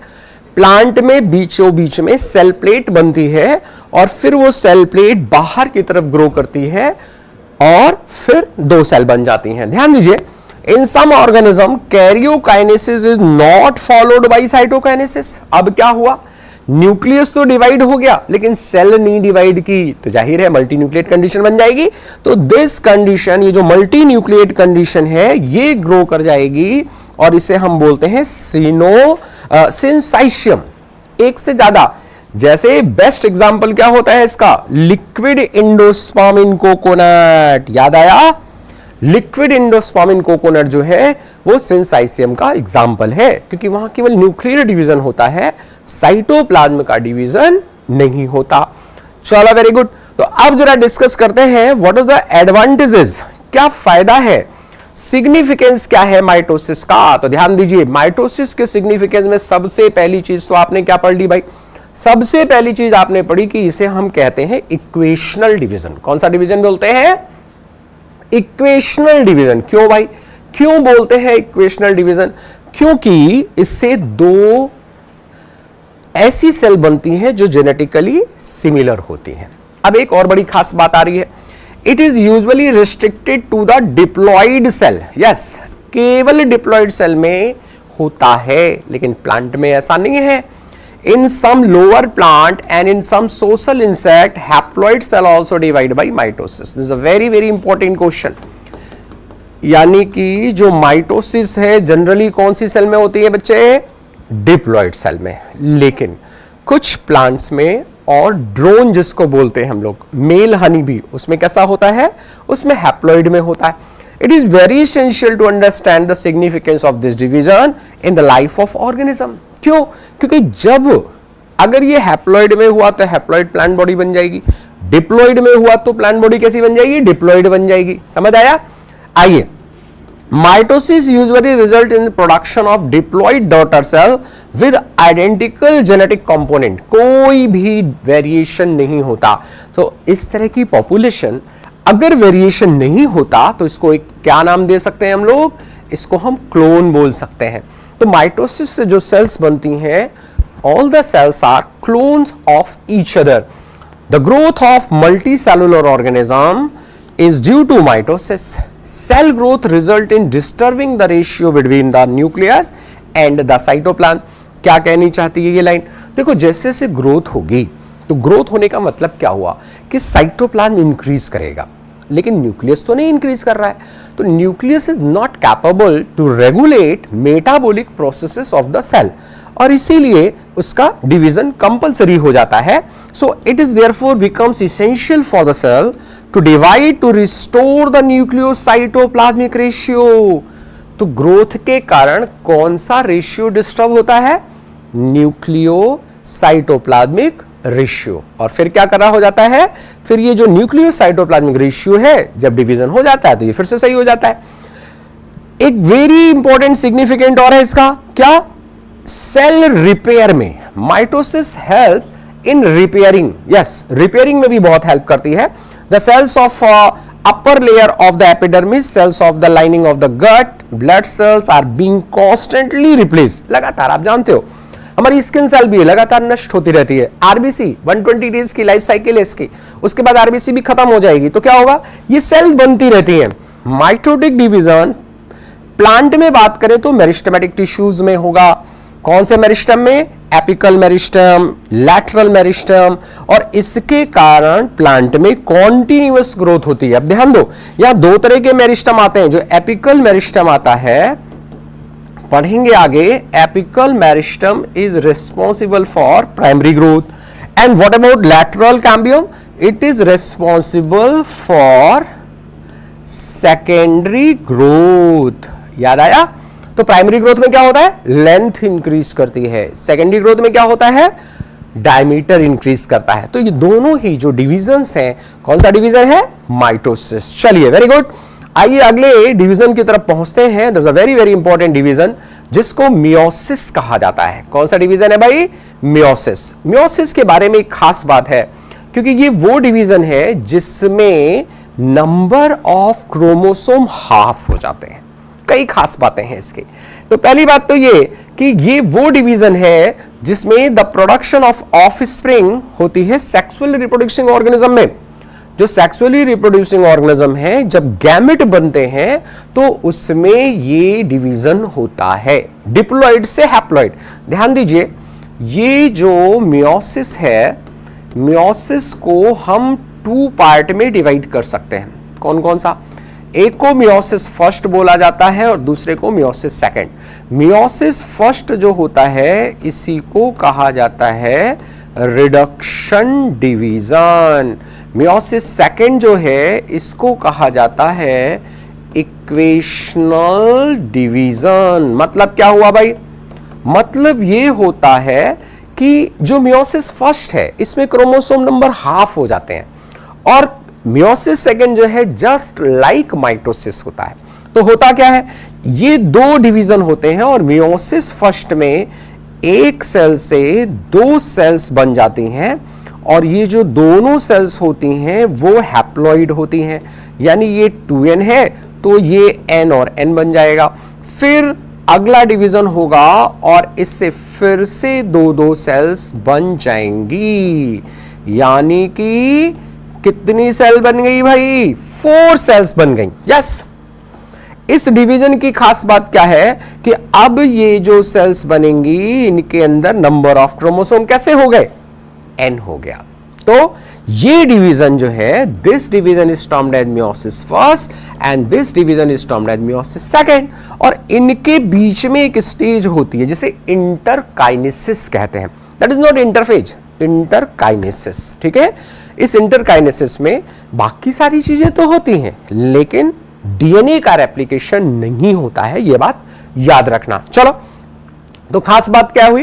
प्लांट में बीचों बीच में सेल प्लेट बनती है और फिर वो सेल प्लेट बाहर की तरफ ग्रो करती है और फिर दो सेल बन जाती हैं। ध्यान दीजिए, in some organism karyokinesis is not followed by cytokinesis. अब क्या हुआ? न्यूक्लियस तो डिवाइड हो गया लेकिन सेल नहीं डिवाइड की, तो जाहिर है मल्टी न्यूक्लिएट कंडीशन बन जाएगी। तो दिस कंडीशन, ये जो मल्टी न्यूक्लिएट कंडीशन है, ये ग्रो कर जाएगी और इसे हम बोलते हैं सिंसाइशियम। एक से ज्यादा, जैसे बेस्ट एग्जांपल क्या होता है इसका? लिक्विड एंडोस्पर्म इन कोकोनट। याद आया? लिक्विड एंडोस्पर्म इन कोकोनट जो है वो सिंसाइसियम का एग्जाम्पल है, क्योंकि वहां केवल न्यूक्लियर डिवीजन होता है, साइटोप्लाज्म का डिवीजन नहीं होता। चलो वेरी गुड। तो अब जरा डिस्कस करते हैं व्हाट इज द एडवांटेजेस, क्या फायदा है, सिग्निफिकेंस क्या है माइटोसिस का। तो ध्यान दीजिए, माइटोसिस के सिग्निफिकेंस में सबसे पहली चीज तो आपने क्या पढ़ ली भाई, सबसे पहली चीज आपने पढ़ी कि इसे हम कहते हैं इक्वेशनल डिवीजन। कौन सा डिवीजन बोलते हैं, इक्वेशनल डिवीजन। क्यों भाई, क्यों बोलते हैं इक्वेशनल डिवीजन, क्योंकि इससे दो ऐसी सेल बनती हैं जो जेनेटिकली सिमिलर होती हैं। अब एक और बड़ी खास बात आ रही है, it is usually restricted to the diploid cell. Yes, केवल डिप्लॉइड सेल में होता है, लेकिन प्लांट में ऐसा नहीं है। In some lower plant and in some social insect haploid cell also divide by mitosis. This is a very very important question. यानी कि जो माइटोसिस है जनरली कौन सी सेल में होती है बच्चे, डिप्लॉइड सेल में, लेकिन कुछ प्लांट्स में और ड्रोन जिसको बोलते हैं हम लोग, मेल हनी भी, उसमें कैसा होता है, उसमें हैप्लॉइड में होता है। It is very essential to understand the significance of this division in the life of organism. क्यों, क्योंकि जब अगर ये हैप्लॉइड में हुआ तो हैप्लॉइड प्लांट बॉडी बन जाएगी, डिप्लॉइड में हुआ तो प्लांट बॉडी कैसी बन जाएगी, डिप्लॉइड बन जाएगी। समझ आया। आइए, mitosis usually result in production of diploid daughter cell with identical genetic component, कोई भी वेरिएशन नहीं होता। तो इस तरह की पॉपुलेशन अगर वेरिएशन नहीं होता तो इसको एक क्या नाम दे सकते हैं हम लोग, इसको हम क्लोन बोल सकते हैं। तो माइटोसिस से जो सेल्स बनती हैं, all the cells are clones of each other. The growth of multicellular organism is due to mitosis. Cell growth result in disturbing the ratio between the nucleus and the cytoplasm. क्या कहनी चाहती है ये लाइन, देखो जैसे से ग्रोथ होगी तो ग्रोथ होने का मतलब क्या हुआ कि साइटोप्लाज्म इंक्रीज करेगा, लेकिन न्यूक्लियस तो नहीं इंक्रीज कर रहा है। तो nucleus is not capable to regulate metabolic processes of the cell, और इसीलिए उसका डिवीजन कंपलसरी हो जाता है। So it is therefore becomes essential for the cell to divide to restore the nucleocytoplasmic ratio. तो ग्रोथ के कारण कौन सा रेशियो डिस्टर्ब होता है, न्यूक्लियोसाइटोप्लाज्मिक रेशियो। और फिर क्या करना हो जाता है, फिर ये जो न्यूक्लियोसाइटोप्लाज्मिक रेशियो है जब डिवीजन हो जाता है तो ये फिर से सही हो जाता है। एक वेरी इंपॉर्टेंट सिग्निफिकेंट और है इसका, क्या, सेल रिपेयर में mitosis help in repairing. Yes, repairing में भी बहुत हेल्प करती है। The cells of upper layer of the epidermis, cells of the lining of the gut, blood cells are being constantly replace. लगातार आप जानते हो हमारी स्किन सेल भी लगातार नष्ट होती रहती है। आरबीसी 120 डेज की लाइफ साइकिल है इसकी, उसके बाद आरबीसी भी खत्म हो जाएगी, तो क्या होगा, ये सेल्स बनती रहती हैं। माइटोटिक डिवीजन प्लांट में बात करें तो मेरिस्टेमेटिक टिश्यूज में होगा। कौन से मेरिस्टम में, एपिकल मेरिस्टम, लैटरल मेरिस्टम, और इसके कारण प्लांट में कॉन्टिन्यूअस ग्रोथ होती है। अब ध्यान दो, यहां दो तरह के मेरिस्टम आते हैं। जो एपिकल मेरिस्टम आता है, पढ़ेंगे आगे, apical meristem is responsible for primary growth, and what about lateral cambium, it is responsible for secondary growth. याद आया। तो प्राइमरी ग्रोथ में क्या होता है, लेंथ इंक्रीज करती है, सेकेंडरी ग्रोथ में क्या होता है, डायमीटर इंक्रीज करता है। तो ये दोनों ही जो डिविजन्स हैं, कौन सा डिवीजन है, माइटोसिस। चलिए वेरी गुड, आइए अगले डिवीजन की तरफ पहुंचते हैं। There is a very very important division जिसको मियोसिस कहा जाता है। कौन सा डिवीजन है भाई, मियोसिस। मियोसिस के बारे में एक खास बात है, क्योंकि ये वो डिवीजन है जिसमें नंबर ऑफ क्रोमोसोम हाफ हो जाते हैं। कई खास बातें हैं इसकी। तो पहली बात तो ये कि ये वो डिवीजन है जिसमें द प्रोडक्शन ऑफ ऑफस्प्रिंग होती है सेक्सुअली रिप्रोड्यूसिंग ऑर्गेनिज्म में। जो सेक्सुअली रिप्रोड्यूसिंग ऑर्गेनिज्म है, जब गैमेट बनते हैं तो उसमें ये डिवीजन होता है, डिप्लॉइड से हैप्लॉइड। ध्यान दीजिए, ये जो मियोसिस है, मियोसिस को हम 2 पार्ट में डिवाइड कर सकते हैं। कौन कौन सा, एक को मियोसिस फर्स्ट बोला जाता है और दूसरे को मियोसिस सेकंड। मियोसिस फर्स्ट जो होता है इसी को कहा जाता है रिडक्शन डिवीजन। मियोसिस सेकंड जो है इसको कहा जाता है इक्वेशनल डिवीजन। मतलब क्या हुआ भाई? मतलब ये होता है कि जो मियोसिस फर्स्ट है इसमें क्रोमोसोम नंबर हाफ हो जाते हैं, और मियोसिस सेकंड जो है जस्ट लाइक माइटोसिस होता है। तो होता क्या है, ये दो डिवीजन होते हैं और मियोसिस फर्स्ट में एक सेल से दो सेल्स बन जाती हैं, और ये जो दोनों सेल्स होती हैं वो हैप्लॉइड होती हैं, यानी ये 2n है तो ये n और n बन जाएगा। फिर अगला डिवीजन होगा और इससे फिर से दो दो सेल्स बन जाएंगी, यानी कि कितनी सेल बन गई भाई? 4 सेल्स बन गई। यस, इस डिवीजन की खास बात क्या है कि अब ये जो सेल्स बनेंगी इनके अंदर नंबर ऑफ क्रोमोसोम कैसे हो गए? n हो गया। तो ये डिवीजन जो है, this division is termed as meiosis first and this division is termed as meiosis second, और इनके बीच में एक स्टेज होती है जिसे इंटरकाइनेसिस कहते हैं। That is not interphase, interkinesis. ठीक है, इस इंटरकाइनेसिस में बाकी सारी चीजें तो होती हैं लेकिन डीएनए का रेप्लिकेशन नहीं होता है, यह बात याद रखना। चलो, तो खास बात क्या हुई?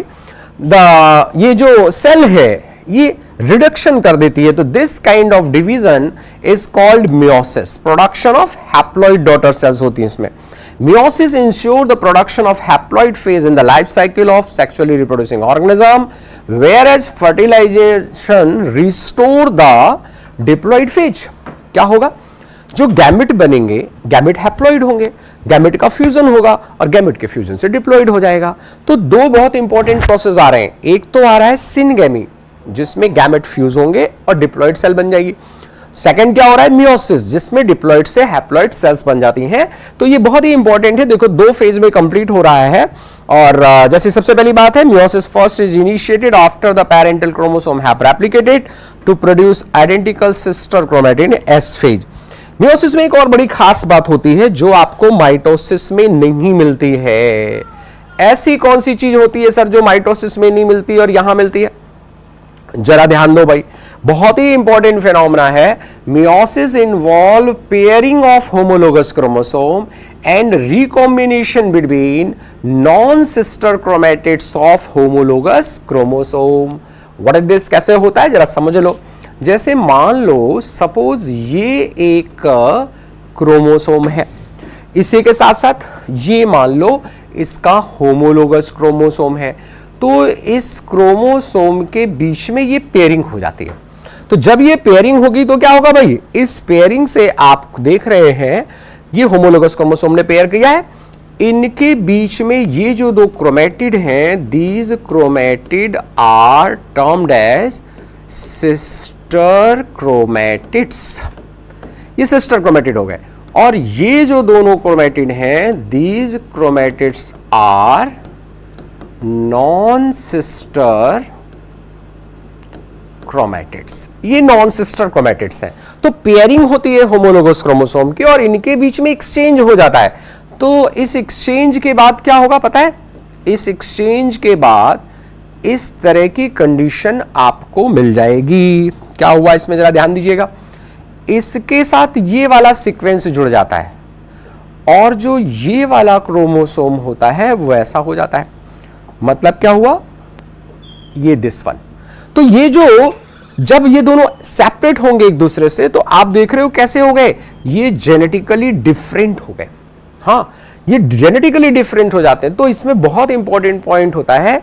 ये जो सेल है ये रिडक्शन कर देती है, तो this kind of division is called meiosis. Production of haploid daughter cells होती है इसमें। Meiosis ensure the production of haploid phase in the life cycle of sexually reproducing organism, where as fertilisation restore the diploid phase. क्या होगा? जो गैमेट बनेंगे, गैमेट हैप्लॉइड होंगे, गैमेट का फ्यूजन होगा और गैमेट के फ्यूजन से डिप्लॉइड हो जाएगा। तो दो बहुत इंपॉर्टेंट प्रोसेस आ रहे हैं। एक तो आ रहा है सिनगेमी, जिसमें गैमेट फ्यूज होंगे और डिप्लॉइड सेल बन जाएगी। सेकंड क्या हो रहा है? मियोसिस, जिसमें डिप्लॉइड से हैप्लॉइड सेल्स बन जाती हैं। तो ये बहुत ही इंपॉर्टेंट है। देखो, दो फेज में कंप्लीट हो रहा है। और जैसे सबसे पहली बात है, meiosis first is initiated after the parental chromosome have replicated to produce identical sister chromatid in S phase. Meiosis में एक और बड़ी खास बात होती है जो आपको माइटोसिस में नहीं मिलती है। ऐसी कौन सी चीज होती है सर जो माइटोसिस में नहीं मिलती और यहां मिलती है? जरा ध्यान दो भाई, बहुत ही इंपॉर्टेंट फिनोमेना है। Meiosis involve pairing of homologous chromosome and recombination between non sister chromatids of homologous chromosome. What is this? कैसे होता है जरा समझ लो। जैसे मान लो, सपोज ये एक क्रोमोसोम है, इसी के साथ साथ ये मान लो इसका होमोलोगस क्रोमोसोम है, तो इस क्रोमोसोम के बीच में ये पेयरिंग हो जाती है। तो जब ये पेयरिंग होगी तो क्या होगा भाई? इस पेयरिंग से आप देख रहे हैं ये होमोलोगस क्रोमोसोम ने पेयर किया है, इनके बीच में ये जो दो क्रोमैटिड हैं, these chromatid are termed as sister chromatids. ये सिस्टर क्रोमैटिड हो गए। और ये जो दोनों क्रोमैटिड हैं, these chromatids are non sister chromatids. ये नॉन सिस्टर क्रोमैटिड्स हैं। तो पेयरिंग होती है होमोलोगस क्रोमोसोम की और इनके बीच में एक्सचेंज हो जाता है। तो इस एक्सचेंज के बाद क्या होगा पता है? इस एक्सचेंज के बाद इस तरह की कंडीशन आपको मिल जाएगी। क्या हुआ इसमें जरा ध्यान दीजिएगा। इसके साथ ये वाला सीक्वेंस जुड़ जाता है और जो ये वाला क्रोमोसोम होता है वो ऐसा हो जाता है। मतलब क्या हुआ? ये दिस वन। तो ये जो जब ये दोनों सेपरेट होंगे एक दूसरे से, तो आप देख रहे हो कैसे हो गए? ये जेनेटिकली डिफरेंट हो गए। हाँ, ये जेनेटिकली डिफरेंट हो जाते हैं। तो इसमें बहुत इंपॉर्टेंट पॉइंट होता है,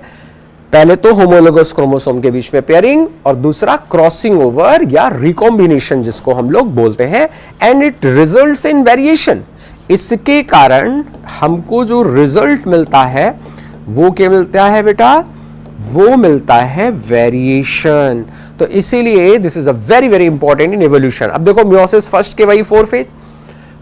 पहले तो होमोलोगस क्रोमोसोम के बीच में पेयरिंग और दूसरा क्रॉसिंग ओवर या रिकॉम्बिनेशन जिसको हम लोग बोलते हैं, and it results in variation. इसके कारण हमको जो रिजल्ट मिलता है वो क्या मिलता है बेटा? वो मिलता है वेरिएशन। तो इसीलिए this is a very very important in evolution. अब देखो, मियोसिस फर्स्ट के वही 4 phase,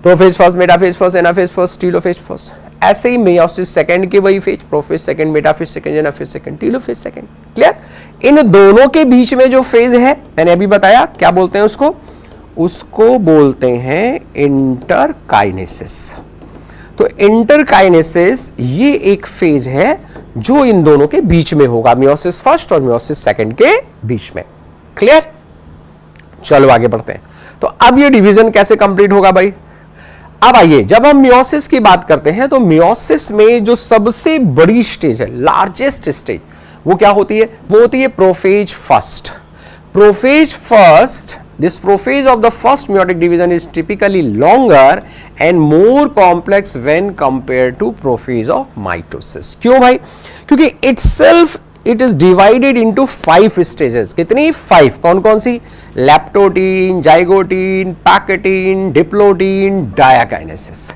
prophase first, metaphase first, anaphase first, telophase first. ऐसे ही मियोसिस सेकंड के वही phase, prophase second, metaphase second, anaphase second, telophase second. Clear? इन दोनों के बीच में जो फेज है, मैंने अभी बताया, क्या बोलते हैं उसको? उसको बोलते हैं इंटरकाइनेसिस। तो इंटरकाइनेसिस ये एक फेज है जो इन दोनों के बीच में होगा, मियोसिस फर्स्ट और मियोसिस सेकंड के बीच में। क्लियर? चलो आगे बढ़ते हैं। तो अब ये डिवीजन कैसे कंप्लीट होगा भाई? अब आइए, जब हम मियोसिस की बात करते हैं तो मियोसिस में जो सबसे बड़ी स्टेज है, लार्जेस्ट स्टेज, वो क्या होती है? वो होती है prophase first. Prophase first, this prophase of the first meiotic division is typically longer and more complex when compared to prophase of mitosis. क्यों भाई? क्योंकि itself it is divided into 5 stages. कितनी? 5. कौन कौन सी? लैप्टोटीन, जाइगोटीन, पैकेटीन, डिप्लोटीन, डायाकाइनेसिस.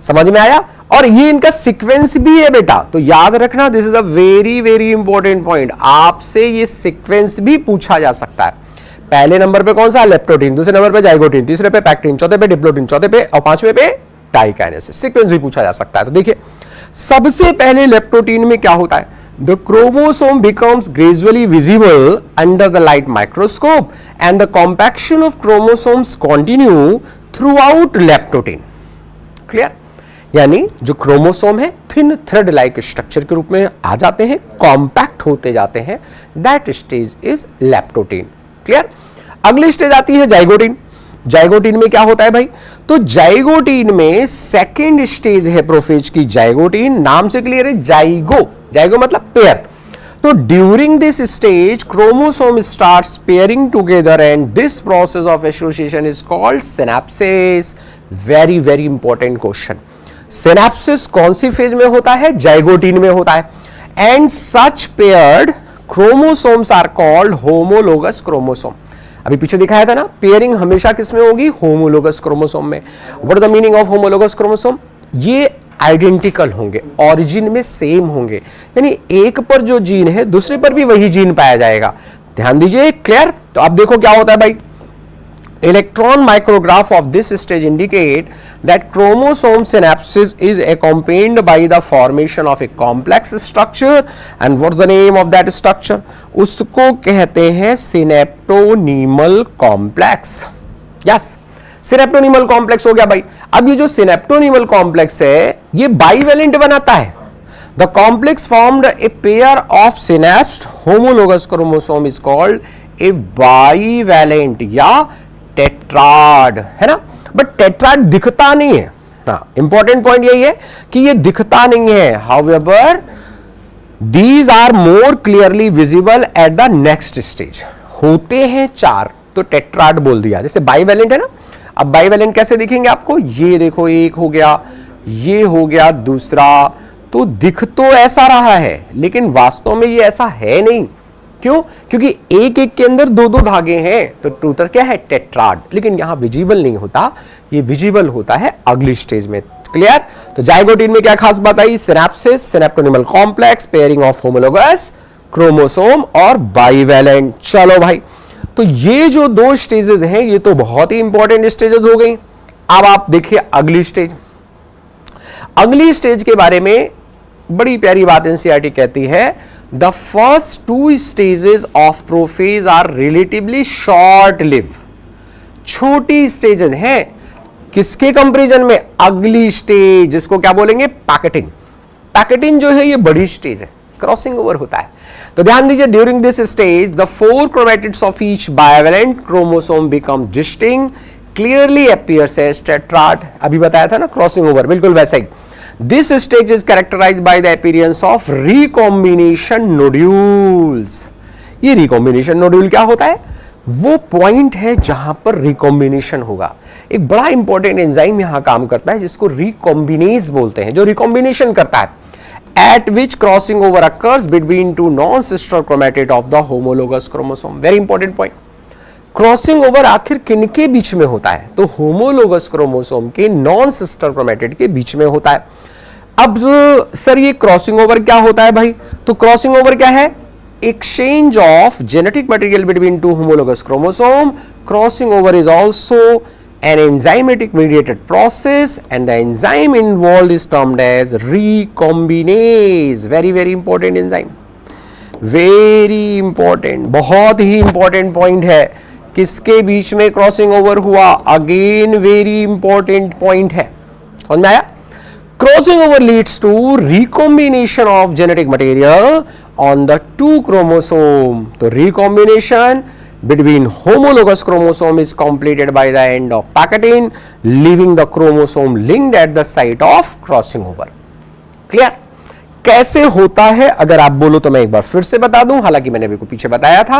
समझ में आया? और ये इनका सीक्वेंस भी है बेटा, तो याद रखना, this is a very very important point. आपसे ये सीक्वेंस भी पूछा जा सकता है. पहले नंबर पे कौन सा? लेप्टोटीन, दूसरे नंबर पे जाइगोटीन, तीसरे पे पैक्टीन, चौथे पे डिप्लोटीन, चौथे पे और पांचवे पे डाइकाइनेसिस. सीक्वेंस भी पूछा जा सकता है. तो देखिए, सबसे पहले लेप्टोटीन में क्या होता है? The chromosome becomes gradually visible under the light microscope and the compaction of chromosomes continue through out leptotene. Clear? यानी जो क्रोमोसोम है थिन थ्रेड लाइक स्ट्रक्चर के रूप में आ जाते हैं, कॉम्पैक्ट होते जाते हैं. That stage is leptotene. Clear? अगली स्टेज आती है जाइगोटीन. जाइगोटीन में क्या होता है भाई? तो जाइगोटीन में सेकेंड स्टेज है प्रोफेज की. जाइगोटीन नाम से क्लियर है, जाइगो. जाइगो मतलब पेयर. तो during this stage chromosome starts pairing together and this process of association is called synapsis. Very very important question. Synapsis कौन सी फेज में होता है? जाइगोटीन में होता है. And such paired chromosomes are called homologous chromosome. अभी पीछे दिखाया था ना, पेयरिंग हमेशा किसमें होगी? होमोलोगस क्रोमोसोम में. What is the meaning of homologous chromosome? ये आइडेंटिकल होंगे, ऑरिजिन में सेम होंगे, यानी एक पर जो जीन है दूसरे पर भी वही जीन पाया जाएगा. ध्यान दीजिए. क्लियर? तो अब देखो क्या होता है भाई. Electron micrograph of this stage indicate that chromosome synapsis is accompanied by the formation of a complex structure. And what's the name of that structure? उसको कहते हैं synaptonemal complex. Yes, synaptonemal complex हो गया भाई. अब ये जो synaptonemal complex है ये bivalent बनाता है. The complex formed a pair of synapsed homologous chromosome is called a bivalent या टेट्राड, है ना. बट टेट्राड दिखता नहीं है. हाँ, इंपॉर्टेंट पॉइंट यही है कि ये दिखता नहीं है. However these are more clearly visible at the next stage. होते हैं 4, तो टेट्राड बोल दिया. जैसे बाइवेलेंट है ना. अब बाइवेलेंट कैसे दिखेंगे आपको? ये देखो, एक हो गया, ये हो गया दूसरा. तो दिख तो ऐसा रहा है लेकिन वास्तव में ये ऐसा है नहीं. क्यों? क्योंकि एक एक के अंदर दो दो धागे हैं, तो टोटल क्या है? टेट्राड. लेकिन यहां विजिबल नहीं होता, ये विजिबल होता है अगली स्टेज में. क्लियर? तो जाइगोटीन में क्या खास बात आई? Synapsis, synaptonemal complex, pairing of homologous chromosome और बाइवेलेंट. चलो भाई, तो ये जो 2 स्टेजेस हैं ये तो बहुत ही इंपॉर्टेंट स्टेजेस हो गई. अब आप देखिए अगली स्टेज. अगली स्टेज के बारे में बड़ी प्यारी बात एनसीईआरटी कहती है. The first 2 stages of prophase are relatively short-lived. छोटी स्टेजेस हैं. किसके कंपैरिजन में? अगली स्टेज, जिसको क्या बोलेंगे? पैकेटिंग. पैकेटिंग जो है ये बड़ी स्टेज है, क्रॉसिंग ओवर होता है. तो ध्यान दीजिए, during this stage the 4 chromatids of each bivalent chromosome become distinct, clearly appears as tetrad. अभी बताया था ना क्रॉसिंग ओवर, बिल्कुल वैसा ही. This stage is characterized by the appearance of recombination nodules. ये recombination nodule क्या होता है? वो पॉइंट है जहां पर रिकॉम्बिनेशन होगा. एक बड़ा इंपॉर्टेंट एंजाइम यहां काम करता है जिसको रिकॉम्बिनेज बोलते हैं, जो रिकॉम्बिनेशन करता है. At which crossing over occurs between 2 non-sister chromatid of the homologous chromosome. Very important point. Crossing over आखिर किनके बीच में होता है? तो होमोलोगस क्रोमोसोम के नॉन सिस्टर क्रोमैटिड के बीच में होता है. अब सर ये क्रॉसिंग ओवर क्या होता है भाई? तो क्रॉसिंग ओवर क्या है? Exchange of genetic material between 2 homologous chromosome. Crossing over is also an enzymatic mediated process and the enzyme involved is termed as recombinase. Very very important enzyme. Very important, बहुत ही important point है. किसके बीच में क्रॉसिंग ओवर हुआ? अगेन वेरी इंपॉर्टेंट पॉइंट है. समझ में आया? Crossing over leads to recombination of genetic material on the 2 chromosome. तो recombination between homologous chromosome is completed by the end of Pachytene, leaving the chromosome linked at the site of crossing over. Clear? कैसे होता है अगर आप बोलो तो मैं एक बार फिर से बता दूं, हालांकि मैंने अभी को पीछे बताया था।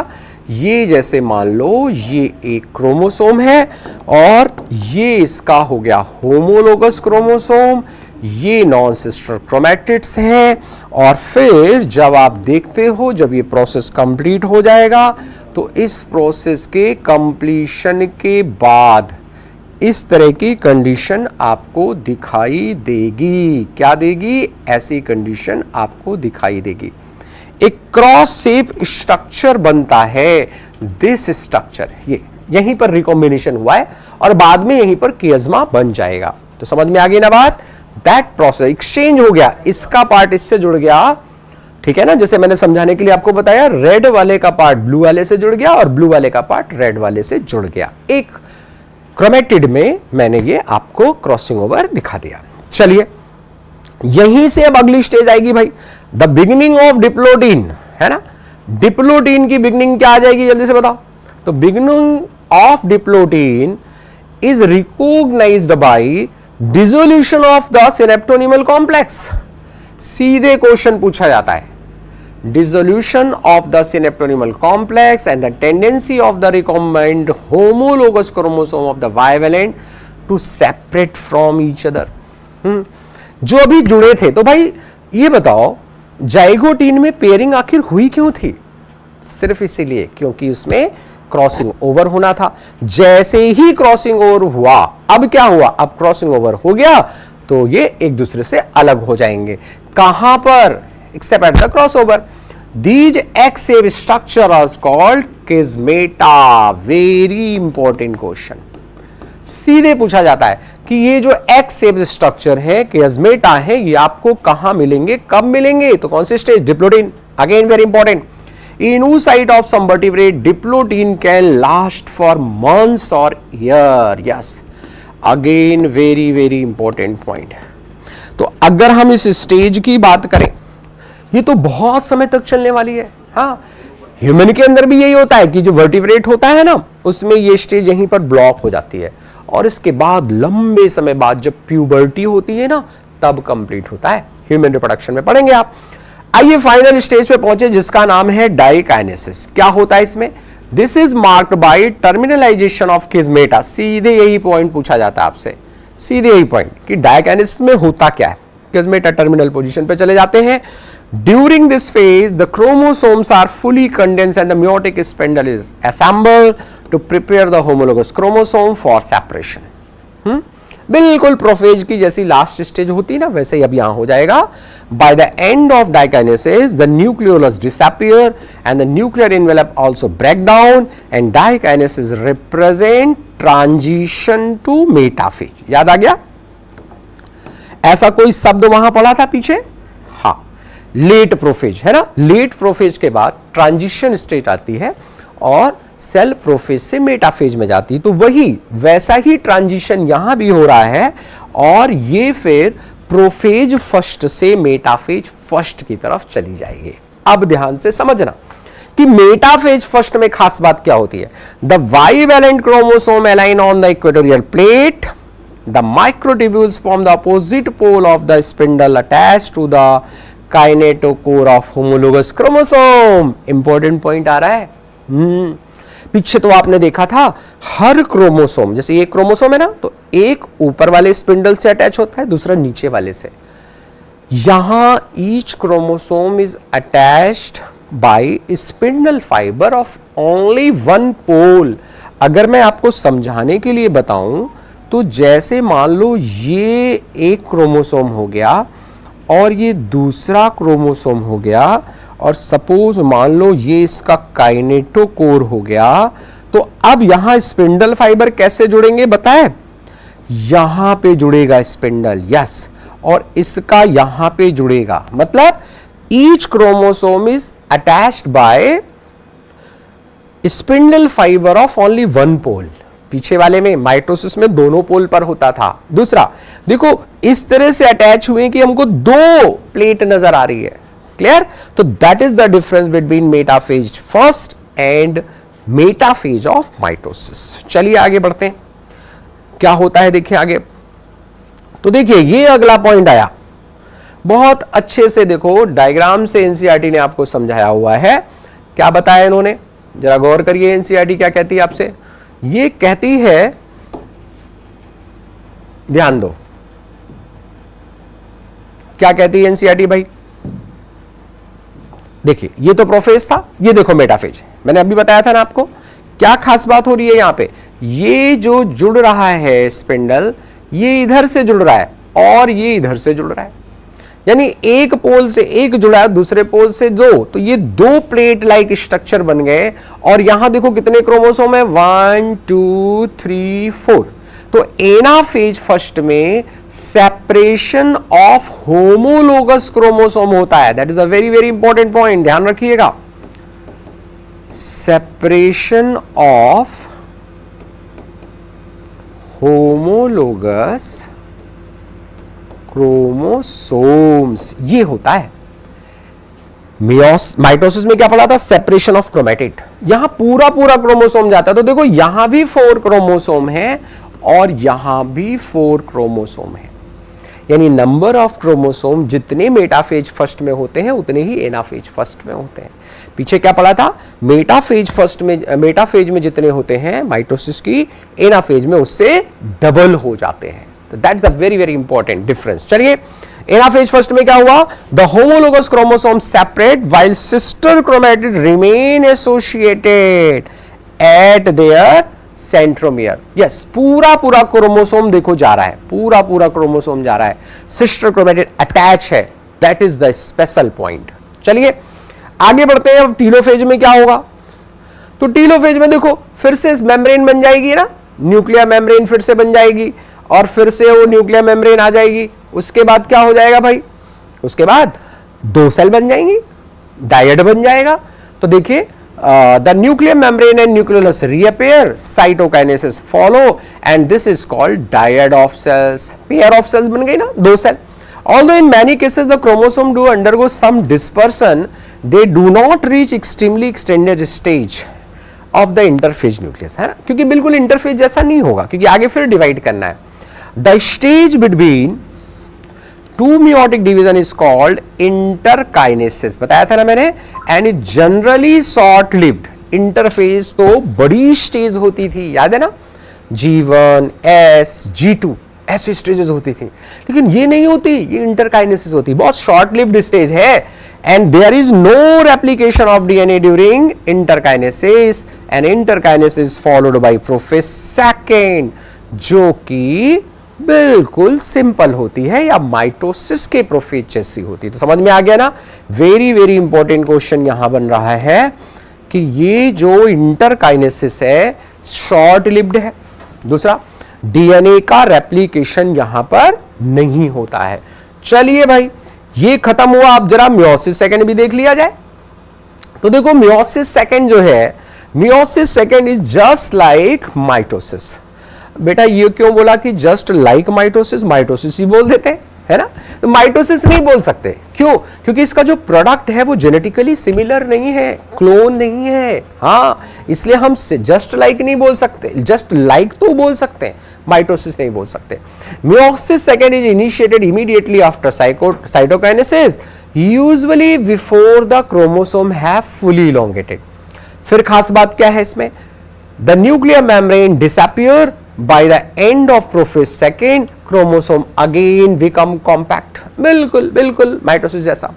ये जैसे मान लो ये एक क्रोमोसोम है और ये इसका हो गया होमोलोगस क्रोमोसोम, ये नॉन सिस्टर क्रोमैटिड्स हैं, और फिर जब आप देखते हो जब ये प्रोसेस कंप्लीट हो जाएगा तो इस प्रोसेस के कंप्लीशन के बाद इस तरह की कंडीशन आपको दिखाई देगी। क्या देगी? ऐसी कंडीशन आपको दिखाई देगी। एक क्रॉस शेप स्ट्रक्चर बनता है। दिस स्ट्रक्चर ये यहीं पर रिकॉम्बिनेशन हुआ है और बाद में यहीं पर कियाज्मा बन जाएगा। तो समझ में आ गई ना बात? दैट प्रोसेस एक्सचेंज हो गया, इसका पार्ट इससे जुड़ गया, ठीक है ना। जैसे मैंने समझाने के लिए आपको बताया, रेड वाले का पार्ट ब्लू वाले से जुड़ गया और ब्लू वाले का पार्ट रेड वाले से जुड़ गया। एक क्रोमैटिड में मैंने ये आपको क्रॉसिंग ओवर दिखा दिया। चलिए यहीं से अब अगली स्टेज आएगी भाई, द बिगिनिंग ऑफ डिप्लोटीन, है ना। डिप्लोटीन की बिगिनिंग क्या आ जाएगी, जल्दी से बताओ। तो beginning of diplotene is recognised by dissolution of the synaptonemal complex. सीधे क्वेश्चन पूछा जाता है, dissolution of the synaptonymal complex and the tendency of the recombined homologous chromosome of the bivalent to separate from each other। जो अभी जुड़े थे, तो भाई ये बताओ जाइगोटीन में पेयरिंग आखिर हुई क्यों थी? सिर्फ इसीलिए क्योंकि उसमें क्रॉसिंग ओवर होना था। जैसे ही क्रॉसिंग ओवर हुआ, अब क्या हुआ? अब क्रॉसिंग ओवर हो गया तो ये एक दूसरे से अलग हो जाएंगे। कहां पर? Except at the crossover. These X-shaped structure is called chiasmata. Very important question. सीधे पूछा जाता है कि ये जो X-shaped structure है, chiasmata है, ये आपको कहां मिलेंगे, कब मिलेंगे? तो कौन सी stage? Diplotene. Again very important. In oocyte of some vertebrate, diplotin can last for months or year. Yes. Again very very important point. तो अगर हम इस स्टेज की बात करें, ये तो बहुत समय तक चलने वाली है। हाँ, ह्यूमन के अंदर भी यही होता है कि जो वर्टिब्रेट होता है ना, उसमें ये स्टेज यहीं पर ब्लॉक हो जाती है और इसके बाद लंबे समय बाद जब प्यूबर्टी होती है ना, तब कंप्लीट होता है। ह्यूमन रिप्रोडक्शन में पढ़ेंगे आप। आइए फाइनल स्टेज पे पहुंचे जिसका नाम है डाइकाइनेसिस। क्या होता है इसमें? This is marked by terminalization of chiasmata. सीधे यही पॉइंट पूछा जाता है आपसे, सीधे यही पॉइंट कि डाइकाइनेसिस में होता क्या है। किस्मेटा टर्मिनल पोजीशन पे चले जाते हैं। During this phase, the chromosomes are fully condensed and the meiotic spindle is assembled to prepare the homologous chromosome for separation. बिल्कुल प्रोफेज की जैसी लास्ट स्टेज होती है ना, वैसे ही अब यहां हो जाएगा। By the end of dikinesis, the nucleolus disappear and the nuclear envelope also break down and dikinesis represent transition to metaphase। याद आ गया? ऐसा कोई शब्द वहां पढ़ा था पीछे? हाँ, लेट प्रोफेज, है ना। लेट प्रोफेज के बाद ट्रांजिशन स्टेट आती है और सेल प्रोफेज से मेटाफेज में जाती है। तो वही वैसा ही ट्रांजिशन यहां भी हो रहा है और ये फिर प्रोफेज फर्स्ट से मेटाफेज फर्स्ट की तरफ चली जाएगी। अब ध्यान से समझना कि मेटाफेज फर्स्ट में खास बात क्या होती है। The bivalent chromosome align on the equatorial plate, the microtubules form the opposite pole of the spindle attached to the kinetochore of homologous chromosome। Important point आ रहा है। पीछे तो आपने देखा था हर क्रोमोसोम, जैसे ये क्रोमोसोम है ना, तो एक ऊपर वाले स्पिंडल से अटैच होता है, दूसरा नीचे वाले से। यहां each chromosome is attached by spindle fibre of only one pole. अगर मैं आपको समझाने के लिए बताऊं तो जैसे मान लो ये एक क्रोमोसोम हो गया और ये दूसरा क्रोमोसोम हो गया और सपोज मान लो ये इसका काइनेटोकोर हो गया, तो अब यहां स्पिंडल फाइबर कैसे जुड़ेंगे बताएं? यहां पे जुड़ेगा स्पिंडल, यस, और इसका यहां पे जुड़ेगा। मतलब each chromosome is attached by spindle fibre of only one pole. पीछे वाले में माइटोसिस में दोनों पोल पर होता था। दूसरा देखो इस तरह से अटैच हुए कि हमको दो प्लेट नजर आ रही है। क्लियर? तो that is the difference between metaphase first and metaphase of mitosis. चलिए आगे बढ़ते हैं, क्या होता है देखिए आगे। तो देखिए ये अगला पॉइंट आया, बहुत अच्छे से देखो डायग्राम से एनसीईआरटी ने आपको समझाया हुआ है। क्या बताया इन्होंने, जरा गौर करिए। एनसीईआरटी क्या कहती है आपसे, ये कहती है, ध्यान दो क्या कहती है एनसीईआरटी भाई। देखिए ये तो प्रोफेज था, ये देखो मेटाफेज। मैंने अभी बताया था ना आपको, क्या खास बात हो रही है यहां पे, ये जो जुड़ रहा है स्पिंडल, ये इधर से जुड़ रहा है और ये इधर से जुड़ रहा है, यानी एक पोल से एक जुड़ा है, दूसरे पोल से दो, तो ये दो प्लेट लाइक स्ट्रक्चर बन गए। और यहां देखो कितने क्रोमोसोम है, 1 2 3 4। तो एनाफेज फर्स्ट में सेपरेशन ऑफ होमोलोगस क्रोमोसोम होता है। That is a very very important point, ध्यान रखिएगा। सेपरेशन ऑफ होमोलोगस क्रोमोसोम्स, ये होता है। माइटोसिस में क्या पढ़ा था, सेपरेशन ऑफ क्रोमेटिड। यहां पूरा पूरा क्रोमोसोम जाता है। तो देखो यहां भी 4 क्रोमोसोम है और यहां भी 4 क्रोमोसोम है, यानी नंबर ऑफ क्रोमोसोम जितने मेटाफेज फर्स्ट में होते हैं उतने ही एनाफेज फर्स्ट में होते हैं। पीछे क्या पढ़ा था, मेटाफेज में जितने होते हैं माइटोसिस की, एनाफेज में उससे डबल हो जाते हैं। तो that's a very very important difference. चलिए एनाफेज फर्स्ट में क्या हुआ, the homologous chromosome separate while sister chromatid remain associated eight there centromere. Yes, पूरा पूरा क्रोमोसोम देखो जा रहा है, पूरा पूरा क्रोमोसोम जा रहा है, सिस्टर क्रोमैटिड अटैच है। That is the special point. चलिए आगे बढ़ते हैं। अब टीलोफेज में क्या होगा, तो टीलोफेज में देखो फिर से मेम्ब्रेन बन जाएगी ना, न्यूक्लियर मेम्ब्रेन फिर से बन जाएगी और फिर से वो न्यूक्लियर मेम्ब्रेन आ जाएगी। उसके बाद क्या हो जाएगा भाई, उसके बाद 2 सेल बन जाएंगी, डायड बन जाएगा। तो देखिए the nuclear membrane and nucleolus reappear, cytokinesis follow and this is called dyad of cells. Pair of cells बन गई ना, 2 cell. Although in many cases the chromosome do undergo some dispersion, they do not reach extremely extended stage of the interphase nucleus, है ना, क्योंकि बिल्कुल इंटरफेज जैसा नहीं होगा, क्योंकि आगे फिर डिवाइड करना है। The stage between two meiotic division is called interkinesis, बताया था ना मैंने, and it generally short lived. Interphase तो बड़ी स्टेज होती थी, याद है ना, G1, S, G2 ऐसी स्टेजेस होती थी, लेकिन ये नहीं होती, ये इंटरकाइनेसिस होती, बहुत शॉर्ट लिव्ड स्टेज है। And there is no replication of DNA during interkinesis, and interkinesis followed by prophase second, जो कि बिल्कुल सिंपल होती है या माइटोसिस के प्रोफेज जैसी होती है। तो समझ में आ गया ना, वेरी वेरी इंपॉर्टेंट क्वेश्चन यहां बन रहा है कि ये जो इंटरकाइनेसिस है शॉर्ट लिव्ड है। दूसरा, डीएनए का रेप्लिकेशन यहां पर नहीं होता है। चलिए भाई ये खत्म हुआ, अब जरा मियोसिस सेकेंड भी देख लिया जाए। तो देखो मियोसिस सेकेंड जो है, meiosis second is just like mitosis. बेटा ये क्यों बोला कि जस्ट लाइक माइटोसिस, माइटोसिस ही बोल देते हैं, है ना, तो माइटोसिस नहीं बोल सकते, क्यों, क्योंकि इसका जो प्रोडक्ट है वो जेनेटिकली सिमिलर नहीं है, क्लोन नहीं है। हाँ, इसलिए हम जस्ट लाइक नहीं बोल सकते, जस्ट लाइक तो बोल सकते हैं, माइटोसिस नहीं बोल सकते। Meiosis second is initiated immediately after cytokinesis, usually before the chromosome have fully elongated. फिर खास बात क्या है इसमें, the nuclear membrane disappear by the end of prophase second, chromosome again become compact। बिल्कुल बिल्कुल माइटोसिस जैसा।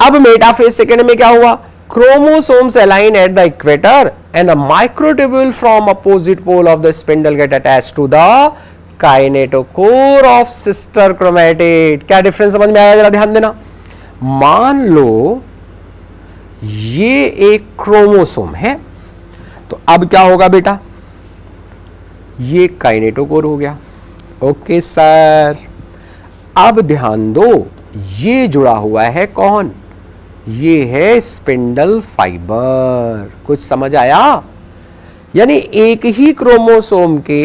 अब मेटाफेज सेकेंड में क्या हुआ, chromosomes align at the equator and the microtubule from opposite pole of the spindle get attached to the kinetochore of sister chromatid। क्या डिफरेंस समझ में आया, जरा ध्यान देना। मान लो ये एक क्रोमोसोम है, तो अब क्या होगा बेटा, ये काइनेटोकोर हो गया। ओके सर, अब ध्यान दो, ये जुड़ा हुआ है कौन, ये है स्पिंडल फाइबर। कुछ समझ आया, यानी एक ही क्रोमोसोम के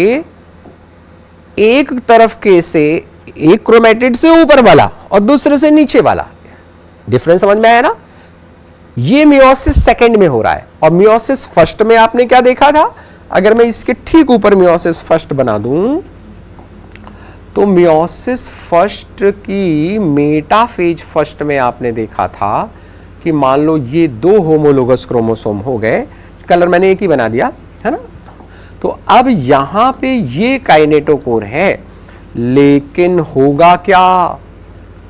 एक तरफ के से, एक क्रोमेटिड से ऊपर वाला और दूसरे से नीचे वाला, डिफरेंस समझ में आया ना। ये मियोसिस सेकंड में हो रहा है और मियोसिस फर्स्ट में आपने क्या देखा था? अगर मैं इसके ठीक ऊपर मियोसिस फर्स्ट बना दूं तो मियोसिस फर्स्ट की मेटाफेज फर्स्ट में आपने देखा था कि मान लो ये दो होमोलोगस क्रोमोसोम हो गए, कलर मैंने एक ही बना दिया है ना। तो अब यहां पे ये काइनेटोकोर है, लेकिन होगा क्या?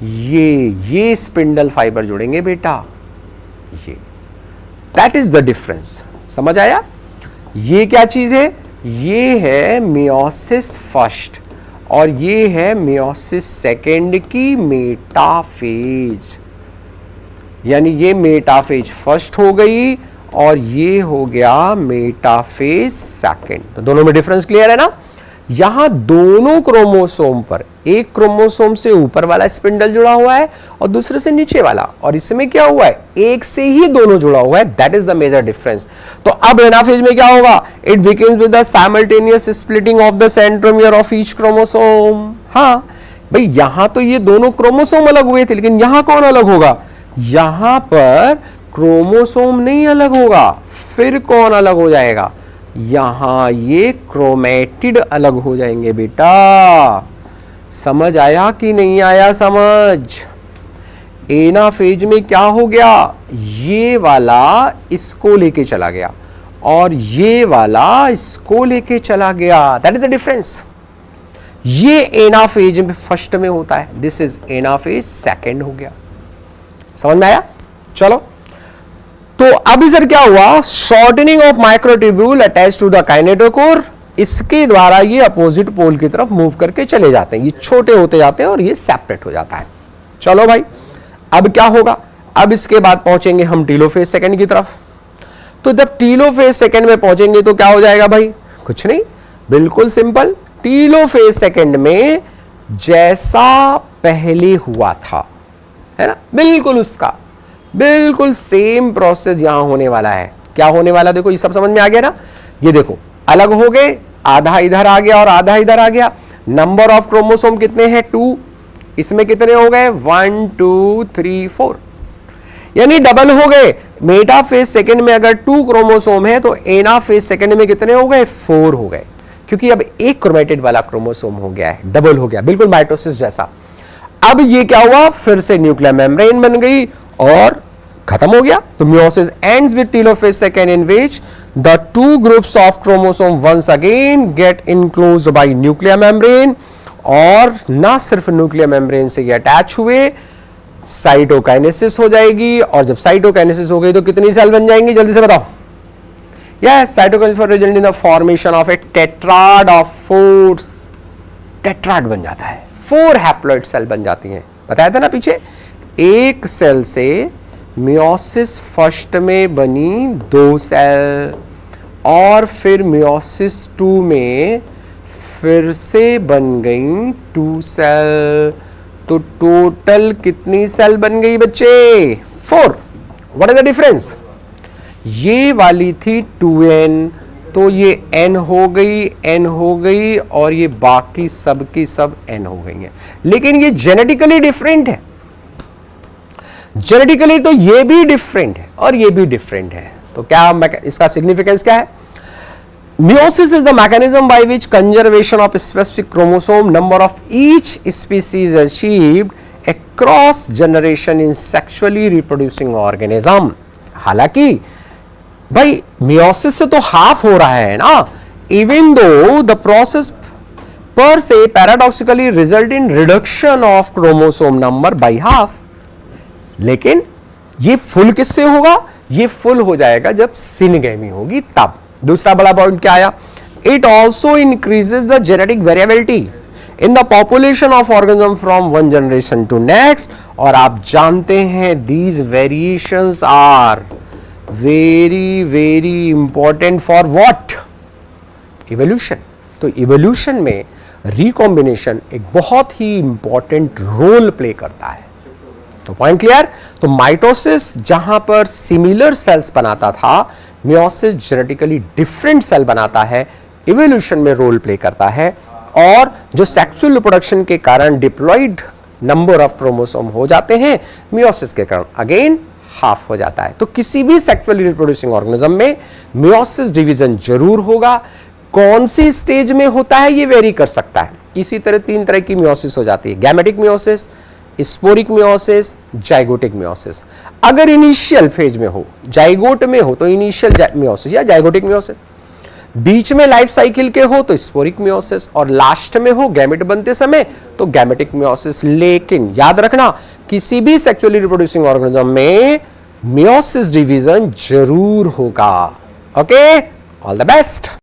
ये स्पिंडल फाइबर जुड़ेंगे बेटा, ये दैट इज द डिफरेंस। समझ आया? ये क्या चीज है? ये है मियोसिस फर्स्ट और ये है मियोसिस सेकेंड की मेटाफेज, यानी ये मेटाफेज फर्स्ट हो गई और ये हो गया मेटाफेज सेकेंड। तो दोनों में डिफरेंस क्लियर है ना? यहां दोनों क्रोमोसोम पर एक क्रोमोसोम से ऊपर वाला स्पिंडल जुड़ा हुआ है और दूसरे से नीचे वाला, और इसमें क्या हुआ है? एक से ही दोनों जुड़ा हुआ है। That is the major difference. तो अब एनाफेज में क्या होगा? It begins with the simultaneous splitting of the centromere of each chromosome. हाँ भाई, यहां तो ये दोनों क्रोमोसोम अलग हुए थे, लेकिन यहां कौन अलग होगा? यहां पर क्रोमोसोम नहीं अलग होगा, फिर कौन अलग हो जाएगा? यहां ये क्रोमेटिड अलग हो जाएंगे बेटा। समझ आया कि नहीं आया समझ? एनाफेज में क्या हो गया? ये वाला इसको लेके चला गया और ये वाला इसको लेके चला गया। That is the difference. ये एनाफेज में फर्स्ट में होता है, दिस इज एनाफेज सेकेंड हो गया। समझ में आया? चलो, तो अब इधर क्या हुआ? Shortening of microtubule attach to the kinetochore, इसके द्वारा ये अपोजिट पोल की तरफ मूव करके चले जाते हैं, ये छोटे होते जाते हैं और ये सेपरेट हो जाता है। चलो भाई, अब क्या होगा? अब इसके बाद पहुंचेंगे हम टीलोफेज सेकंड की तरफ। तो जब टीलोफेज सेकंड में पहुंचेंगे तो क्या हो जाएगा भाई? कुछ नहीं, बिल्कुल सिंपल। टीलोफेज सेकंड में जैसा पहले हुआ था, है ना, बिल्कुल उसका बिल्कुल सेम प्रोसेस यहां होने वाला है। क्या होने वाला? देखो, ये सब समझ में आ गया ना? ये देखो, अलग हो गए, आधा इधर आ गया और आधा इधर आ गया। नंबर ऑफ क्रोमोसोम कितने हैं? 2। इसमें कितने हो गए? 1 2 3 4, यानी डबल हो गए। मेटाफेज सेकंड में अगर 2 क्रोमोसोम है तो एनाफेज सेकंड में कितने हो गए? 4 हो गए, क्योंकि अब एक क्रोमेटिड वाला क्रोमोसोम हो गया है, डबल हो गया, बिल्कुल माइटोसिस जैसा। अब ये क्या हुआ? फिर से न्यूक्लियर मेम्ब्रेन बन गई और खत्म हो गया। तो meiosis ends with telophase second in which the 2 groups of chromosome once again get enclosed by nuclear membrane, और ना सिर्फ न्यूक्लियर मेम्ब्रेन से ये अटैच हुए, साइटोकाइनेसिस हो जाएगी, और जब साइटोकाइनेसिस हो गई तो कितनी सेल बन जाएंगी? जल्दी से बताओ। Yes, cytokinesis result in the formation of A tetrad of 4। Tetrad बन जाता है, 4 हैप्लॉइड सेल बन जाती हैं। बताया था ना पीछे, एक सेल से मियोसिस फर्स्ट में बनी 2 सेल और फिर मियोसिस 2 में फिर से बन गई 2 सेल। तो टोटल कितनी सेल बन गई बच्चे? 4। What is the difference? ये वाली थी 2n, तो ये n हो गई और ये बाकी सब की सब n हो गई है। लेकिन ये जेनेटिकली डिफरेंट है, जेनेटिकली तो ये भी डिफरेंट है और ये भी डिफरेंट है। तो क्या इसका सिग्निफिकेंस क्या है? Meiosis is the mechanism by which conservation of specific chromosome number of each species is achieved across generation in sexually reproducing organism। हालांकि भाई meiosis से तो हाफ हो रहा है ना, even though the process per se paradoxically result in reduction of chromosome number by half, लेकिन ये फुल किससे होगा? ये फुल हो जाएगा जब सिनगेमी होगी तब। दूसरा बड़ा पॉइंट क्या आया? It also increases the genetic variability in the population of organism from one generation to next. और आप जानते हैं these variations are very very important for what? Evolution. तो इवोल्यूशन में रिकॉम्बिनेशन एक बहुत ही इंपॉर्टेंट रोल प्ले करता है। तो पॉइंट क्लियर? तो माइटोसिस जहां पर सिमिलर सेल्स बनाता था, मियोसिस जेनेटिकली डिफरेंट सेल बनाता है, इवोल्यूशन में रोल प्ले करता है। और जो सेक्सुअल रिप्रोडक्शन के कारण डिप्लॉयड नंबर ऑफ क्रोमोसोम हो जाते हैं, मियोसिस के कारण अगेन हाफ हो जाता है। तो किसी भी सेक्सुअली रिप्रोड्यूसिंग ऑर्गेनिज्म में मियोसिस डिवीजन जरूर होगा। कौन सी स्टेज में होता है ये वेरी कर सकता है। इसी तरह 3 तरह की मियोसिस हो जाती है, gametic meiosis, sporic meiosis, zygotic meiosis. अगर इनिशियल फेज में हो, जाइगोट में हो तो इनिशियल मियोसिस या जाइगोटिक मियोसिस, बीच में लाइफ साइकिल के हो तो स्पोरिक मियोसिस, और लास्ट में हो गैमेट बनते समय तो गैमेटिक मियोसिस। लेकिन याद रखना किसी भी सेक्सुअली रिप्रोड्यूसिंग ऑर्गेनिज्म में मियोसिस डिवीजन जरूर होगा। Okay, all the best.